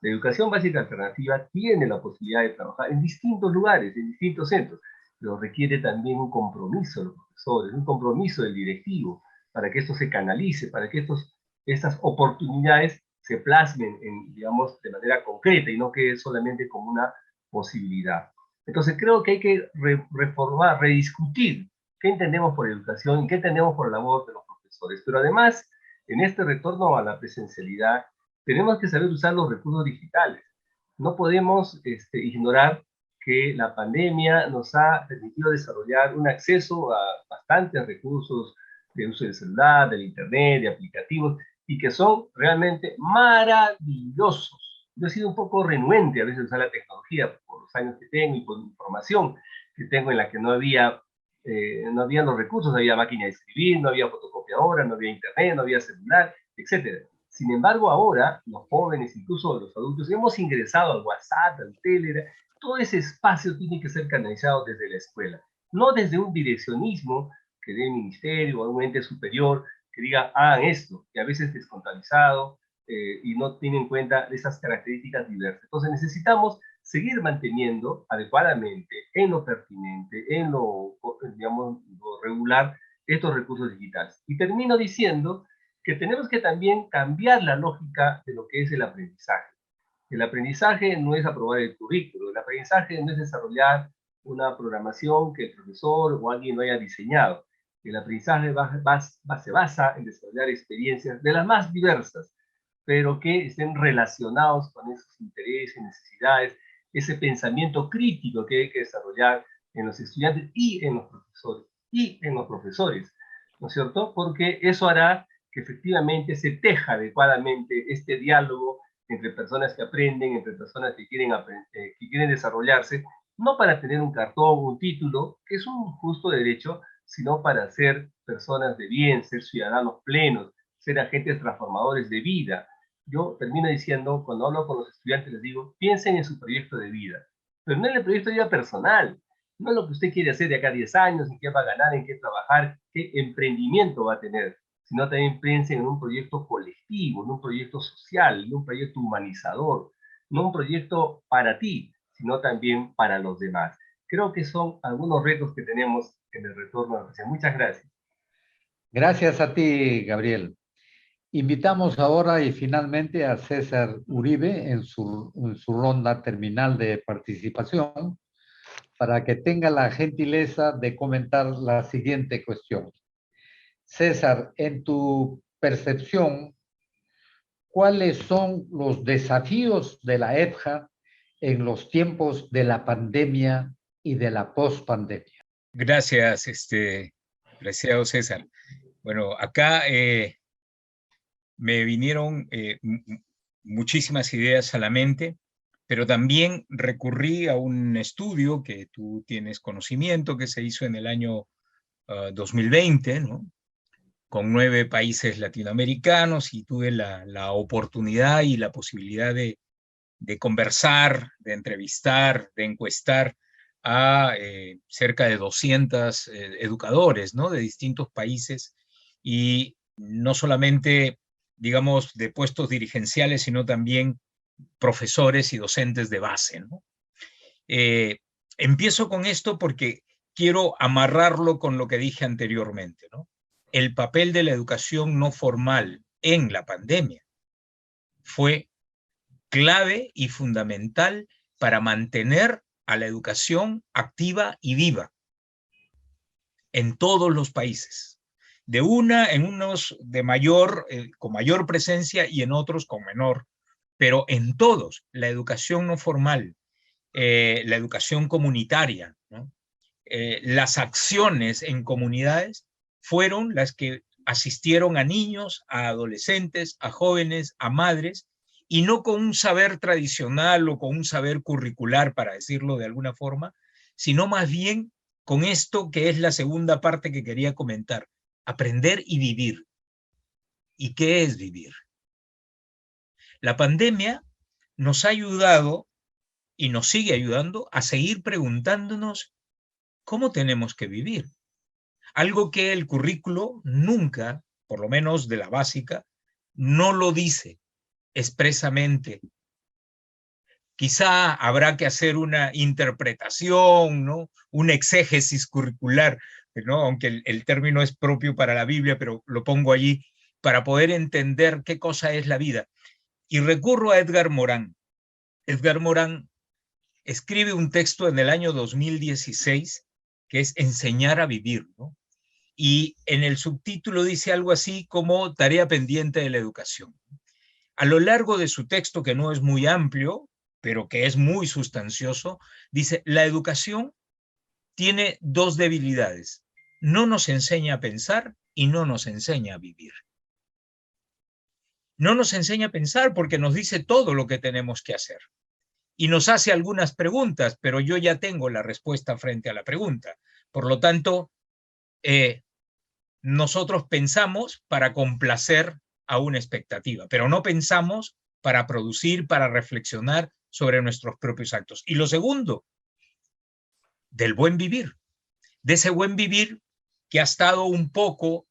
La educación básica alternativa tiene la posibilidad de trabajar en distintos lugares, en distintos centros, pero requiere también un compromiso de los profesores, un compromiso del directivo, para que esto se canalice, para que estas oportunidades se plasmen, digamos, de manera concreta y no quede solamente como una posibilidad. Entonces creo que hay que reformar, rediscutir qué entendemos por educación y qué entendemos por la labor de los profesores. Pero además, en este retorno a la presencialidad, tenemos que saber usar los recursos digitales. No podemos ignorar que la pandemia nos ha permitido desarrollar un acceso a bastantes recursos de uso del celular, del internet, de aplicativos, y que son realmente maravillosos. Yo he sido un poco renuente a veces a usar la tecnología por los años que tengo y por la información que tengo en la que no había los recursos, no había máquina de escribir, no había fotocopiadora, no había internet, no había celular, etc. Sin embargo, ahora los jóvenes, incluso los adultos, hemos ingresado al WhatsApp, al Telegram. Todo ese espacio tiene que ser canalizado desde la escuela, no desde un direccionismo que dé el ministerio o un ente superior que diga, hagan esto, que a veces es descontextualizado y no tiene en cuenta esas características diversas. Entonces necesitamos seguir manteniendo adecuadamente, en lo pertinente, en lo, digamos, lo regular, estos recursos digitales. Y termino diciendo que tenemos que también cambiar la lógica de lo que es el aprendizaje. El aprendizaje no es aprobar el currículo, el aprendizaje no es desarrollar una programación que el profesor o alguien lo haya diseñado. El aprendizaje se basa en desarrollar experiencias de las más diversas, pero que estén relacionados con esos intereses, necesidades, ese pensamiento crítico que hay que desarrollar en los estudiantes y en los profesores, ¿no es cierto? Porque eso hará que efectivamente se teja adecuadamente este diálogo entre personas que aprenden, entre personas que quieren desarrollarse, no para tener un cartón, un título, que es un justo derecho, sino para ser personas de bien, ser ciudadanos plenos, ser agentes transformadores de vida. Yo termino diciendo, cuando hablo con los estudiantes, les digo, piensen en su proyecto de vida, pero no en el proyecto de vida personal, no en lo que usted quiere hacer de acá a 10 años, en qué va a ganar, en qué trabajar, qué emprendimiento va a tener, sino también piensen en un proyecto colectivo, en un proyecto social, en un proyecto humanizador, no un proyecto para ti, sino también para los demás. Creo que son algunos retos que tenemos en el retorno a la educación. Muchas gracias. Gracias a ti, Gabriel. Invitamos ahora y finalmente a César Uribe en su ronda terminal de participación para que tenga la gentileza de comentar la siguiente cuestión. César, en tu percepción, ¿cuáles son los desafíos de la EFJA en los tiempos de la pandemia y de la pospandemia? Gracias, apreciado César. Bueno, acá me vinieron muchísimas ideas a la mente, pero también recurrí a un estudio que tú tienes conocimiento, que se hizo en el año 2020, ¿no? Con 9 países latinoamericanos, y tuve la oportunidad y la posibilidad de conversar, de entrevistar, de encuestar a cerca de 200 educadores, ¿no? De distintos países, y no solamente, digamos, de puestos dirigenciales, sino también profesores y docentes de base, ¿no? Empiezo con esto porque quiero amarrarlo con lo que dije anteriormente, ¿no? El papel de la educación no formal en la pandemia fue clave y fundamental para mantener a la educación activa y viva en todos los países. En unos con mayor presencia y en otros con menor, pero en todos, la educación no formal, la educación comunitaria, ¿no? Las acciones en comunidades fueron las que asistieron a niños, a adolescentes, a jóvenes, a madres, y no con un saber tradicional o con un saber curricular, para decirlo de alguna forma, sino más bien con esto que es la segunda parte que quería comentar: aprender y vivir. ¿Y qué es vivir? La pandemia nos ha ayudado y nos sigue ayudando a seguir preguntándonos cómo tenemos que vivir. Algo que el currículo nunca, por lo menos de la básica, no lo dice expresamente. Quizá habrá que hacer una interpretación, ¿no? Un exégesis curricular, ¿no? Aunque el término es propio para la Biblia, pero lo pongo allí para poder entender qué cosa es la vida. Y recurro a Edgar Morán. Edgar Morán escribe un texto en el año 2016 que es Enseñar a vivir, ¿no? Y en el subtítulo dice algo así como tarea pendiente de la educación. A lo largo de su texto, que no es muy amplio, pero que es muy sustancioso, dice, la educación tiene dos debilidades. No nos enseña a pensar y no nos enseña a vivir. No nos enseña a pensar porque nos dice todo lo que tenemos que hacer. Y nos hace algunas preguntas, pero yo ya tengo la respuesta frente a la pregunta. Por lo tanto, nosotros pensamos para complacer a una expectativa, pero no pensamos para producir, para reflexionar sobre nuestros propios actos. Y lo segundo, del buen vivir, de ese buen vivir que ha estado un poco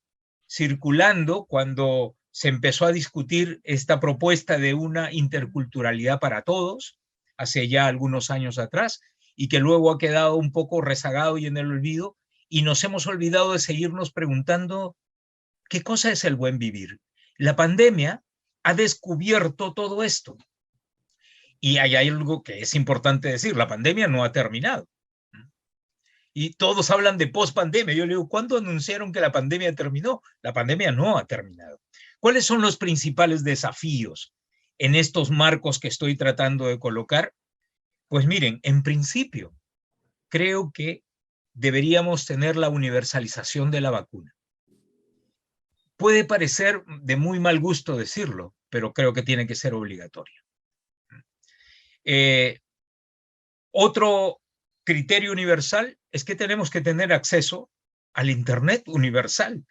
circulando cuando se empezó a discutir esta propuesta de una interculturalidad para todos, hace ya algunos años atrás, y que luego ha quedado un poco rezagado y en el olvido, y nos hemos olvidado de seguirnos preguntando qué cosa es el buen vivir. La pandemia ha descubierto todo esto. Y hay algo que es importante decir, la pandemia no ha terminado. Y todos hablan de post-pandemia. Yo le digo, ¿cuándo anunciaron que la pandemia terminó? La pandemia no ha terminado. ¿Cuáles son los principales desafíos en estos marcos que estoy tratando de colocar? Pues miren, en principio, creo que deberíamos tener la universalización de la vacuna. Puede parecer de muy mal gusto decirlo, pero creo que tiene que ser obligatorio. Otro criterio universal es que tenemos que tener acceso al Internet universal,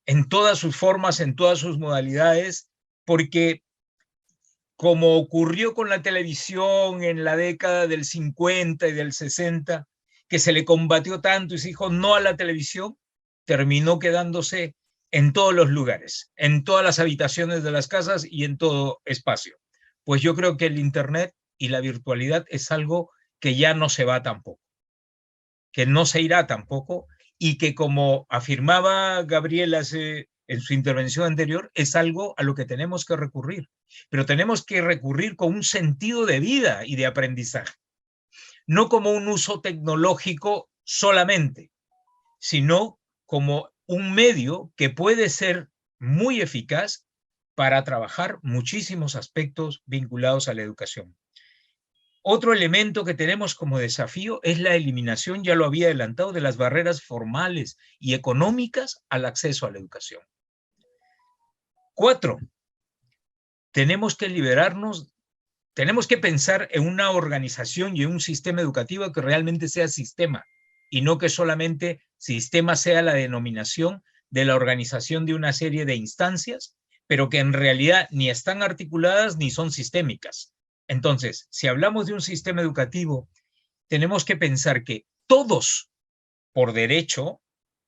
en todas sus formas, en todas sus modalidades, porque como ocurrió con la televisión en la década del 50 y del 60, que se le combatió tanto y se dijo no a la televisión, terminó quedándose en todos los lugares, en todas las habitaciones de las casas y en todo espacio. Pues yo creo que el Internet y la virtualidad es algo que ya no se va tampoco, que no se irá tampoco, y que, como afirmaba Gabriel en su intervención anterior, es algo a lo que tenemos que recurrir. Pero tenemos que recurrir con un sentido de vida y de aprendizaje, no como un uso tecnológico solamente, sino como un medio que puede ser muy eficaz para trabajar muchísimos aspectos vinculados a la educación. Otro elemento que tenemos como desafío es la eliminación, ya lo había adelantado, de las barreras formales y económicas al acceso a la educación. 4, tenemos que liberarnos, tenemos que pensar en una organización y en un sistema educativo que realmente sea sistema, y no que solamente sistema sea la denominación de la organización de una serie de instancias, pero que en realidad ni están articuladas ni son sistémicas. Entonces, si hablamos de un sistema educativo, tenemos que pensar que todos, por derecho,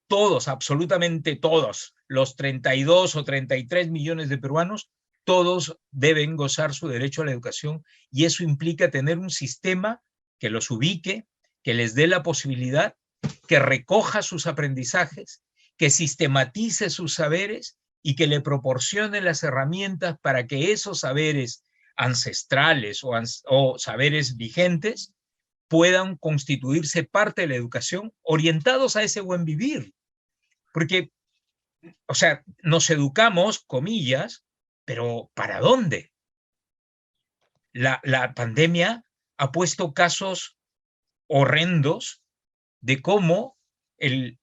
todos, absolutamente todos, los 32 o 33 millones de peruanos, todos deben gozar su derecho a la educación, y eso implica tener un sistema que los ubique, que les dé la posibilidad, que recoja sus aprendizajes, que sistematice sus saberes y que le proporcione las herramientas para que esos saberes ancestrales o saberes vigentes puedan constituirse parte de la educación, orientados a ese buen vivir. Porque, o sea, nos educamos, comillas, pero ¿para dónde? La pandemia ha puesto casos horrendos de cómo el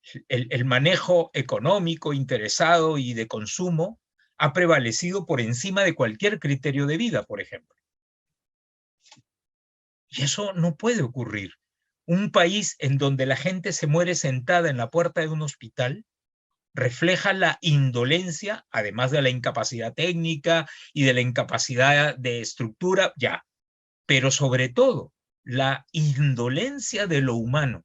manejo económico, interesado y de consumo ha prevalecido por encima de cualquier criterio de vida, por ejemplo. Y eso no puede ocurrir. Un país en donde la gente se muere sentada en la puerta de un hospital refleja la indolencia, además de la incapacidad técnica y de la incapacidad de estructura, ya, pero sobre todo la indolencia de lo humano.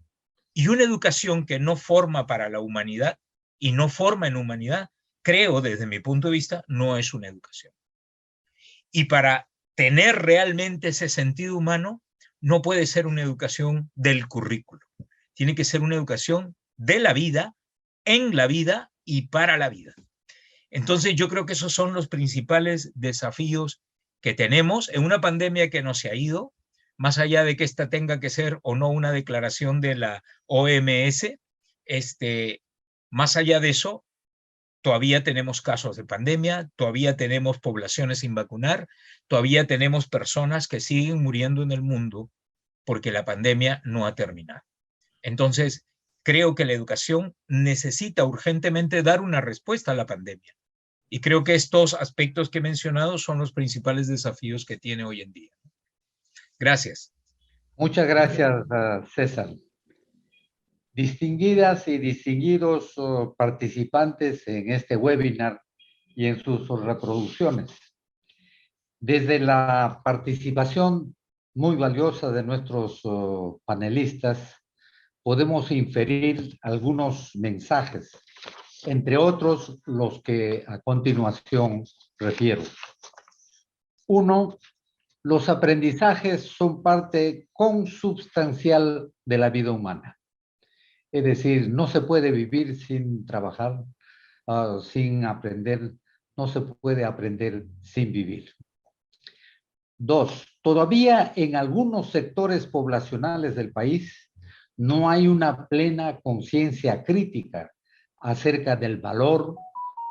Y una educación que no forma para la humanidad y no forma en humanidad, creo, desde mi punto de vista, no es una educación. Y para tener realmente ese sentido humano, no puede ser una educación del currículo. Tiene que ser una educación de la vida, en la vida y para la vida. Entonces yo creo que esos son los principales desafíos que tenemos en una pandemia que no se ha ido, más allá de que esta tenga que ser o no una declaración de la OMS, más allá de eso, todavía tenemos casos de pandemia, todavía tenemos poblaciones sin vacunar, todavía tenemos personas que siguen muriendo en el mundo porque la pandemia no ha terminado. Entonces, creo que la educación necesita urgentemente dar una respuesta a la pandemia. Y creo que estos aspectos que he mencionado son los principales desafíos que tiene hoy en día. Gracias. Muchas gracias, César. Distinguidas y distinguidos participantes en este webinar y en sus reproducciones. Desde la participación muy valiosa de nuestros panelistas, podemos inferir algunos mensajes, entre otros los que a continuación refiero. Uno, los aprendizajes son parte consubstancial de la vida humana. Es decir, no se puede vivir sin trabajar, sin aprender, no se puede aprender sin vivir. Dos, todavía en algunos sectores poblacionales del país no hay una plena conciencia crítica acerca del valor,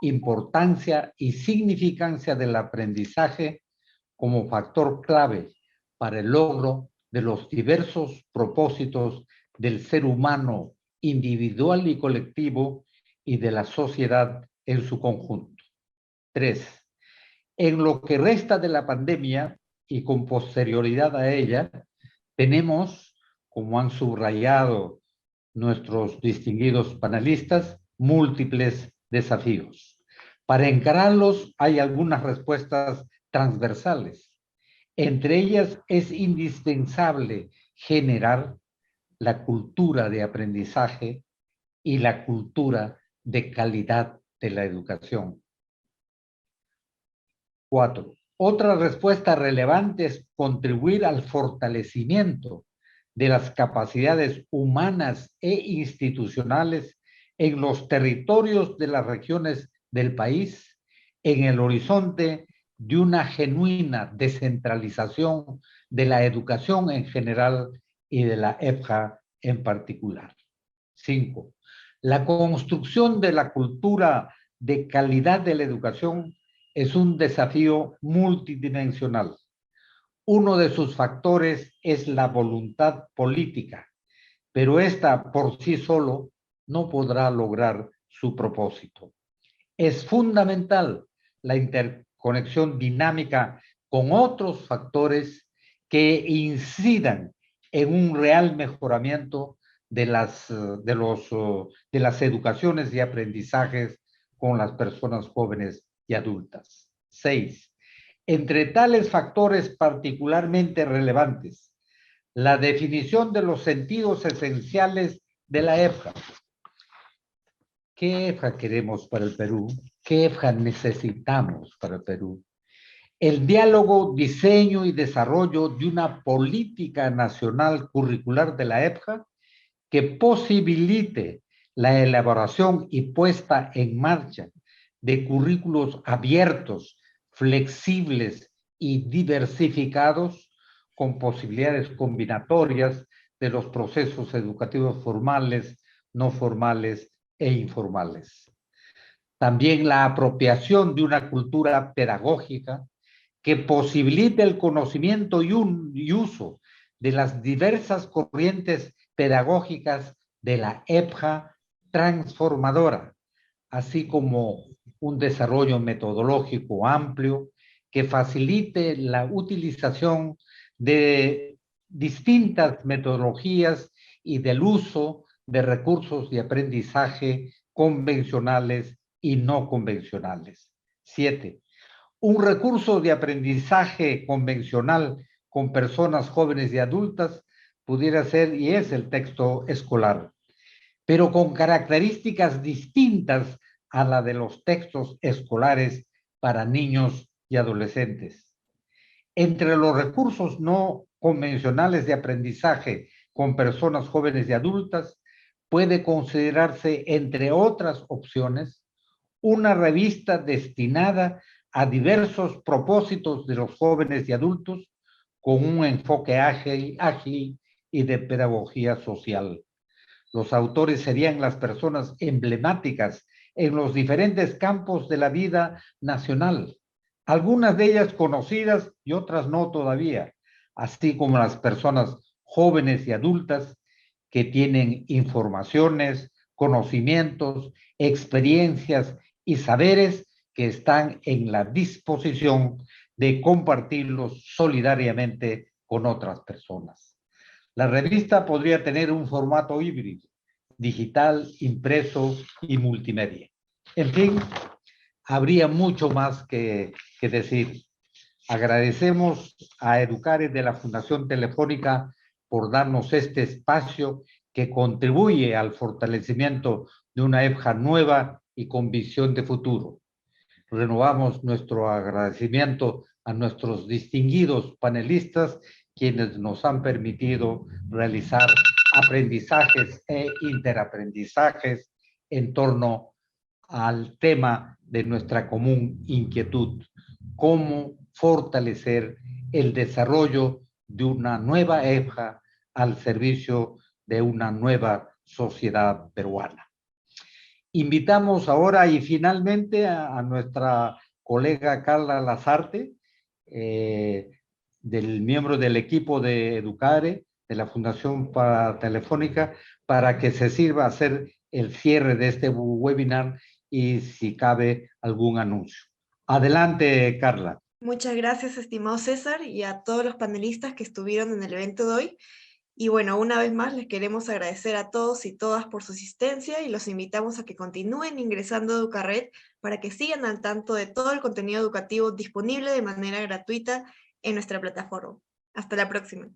importancia y significancia del aprendizaje como factor clave para el logro de los diversos propósitos del ser humano individual y colectivo y de la sociedad en su conjunto. 3. En lo que resta de la pandemia y con posterioridad a ella, tenemos, como han subrayado nuestros distinguidos panelistas, múltiples desafíos. Para encararlos hay algunas respuestas transversales. Entre ellas es indispensable generar la cultura de aprendizaje y la cultura de calidad de la educación. 4. Otra respuesta relevante es contribuir al fortalecimiento de las capacidades humanas e institucionales en los territorios de las regiones del país, en el horizonte de una genuina descentralización de la educación en general y de la EFJA en particular. 5. La construcción de la cultura de calidad de la educación es un desafío multidimensional. Uno de sus factores es la voluntad política, pero esta por sí solo no podrá lograr su propósito. Es fundamental la interconexión dinámica con otros factores que incidan en un real mejoramiento de las educaciones y aprendizajes con las personas jóvenes y adultas. 6. Entre tales factores particularmente relevantes, la definición de los sentidos esenciales de la EFJA. ¿Qué EFJA queremos para el Perú? ¿Qué EFJA necesitamos para el Perú? El diálogo, diseño y desarrollo de una política nacional curricular de la EFJA que posibilite la elaboración y puesta en marcha de currículos abiertos, flexibles y diversificados con posibilidades combinatorias de los procesos educativos formales, no formales e informales. También la apropiación de una cultura pedagógica que posibilite el conocimiento y uso de las diversas corrientes pedagógicas de la EFJA transformadora, así como un desarrollo metodológico amplio que facilite la utilización de distintas metodologías y del uso de recursos de aprendizaje convencionales y no convencionales. 7. Un recurso de aprendizaje convencional con personas jóvenes y adultas pudiera ser y es el texto escolar, pero con características distintas a la de los textos escolares para niños y adolescentes. Entre los recursos no convencionales de aprendizaje con personas jóvenes y adultas, puede considerarse, entre otras opciones, una revista destinada a diversos propósitos de los jóvenes y adultos con un enfoque ágil y de pedagogía social. Los autores serían las personas emblemáticas en los diferentes campos de la vida nacional, algunas de ellas conocidas y otras no todavía, así como las personas jóvenes y adultas que tienen informaciones, conocimientos, experiencias y saberes que están en la disposición de compartirlos solidariamente con otras personas. La revista podría tener un formato híbrido, digital, impreso y multimedia. En fin, habría mucho más que decir. Agradecemos a Educare de la Fundación Telefónica por darnos este espacio que contribuye al fortalecimiento de una EFJA nueva y con visión de futuro. Renovamos nuestro agradecimiento a nuestros distinguidos panelistas, quienes nos han permitido realizar aprendizajes e interaprendizajes en torno al tema de nuestra común inquietud, cómo fortalecer el desarrollo de una nueva EFJA al servicio de una nueva sociedad peruana. Invitamos ahora y finalmente a nuestra colega Carla Lasarte, del miembro del equipo de Educare, de la Fundación Telefónica, para que se sirva a hacer el cierre de este webinar y si cabe algún anuncio. Adelante, Carla. Muchas gracias, estimado César, y a todos los panelistas que estuvieron en el evento de hoy. Y bueno, una vez más les queremos agradecer a todos y todas por su asistencia y los invitamos a que continúen ingresando a Educared para que sigan al tanto de todo el contenido educativo disponible de manera gratuita en nuestra plataforma. Hasta la próxima.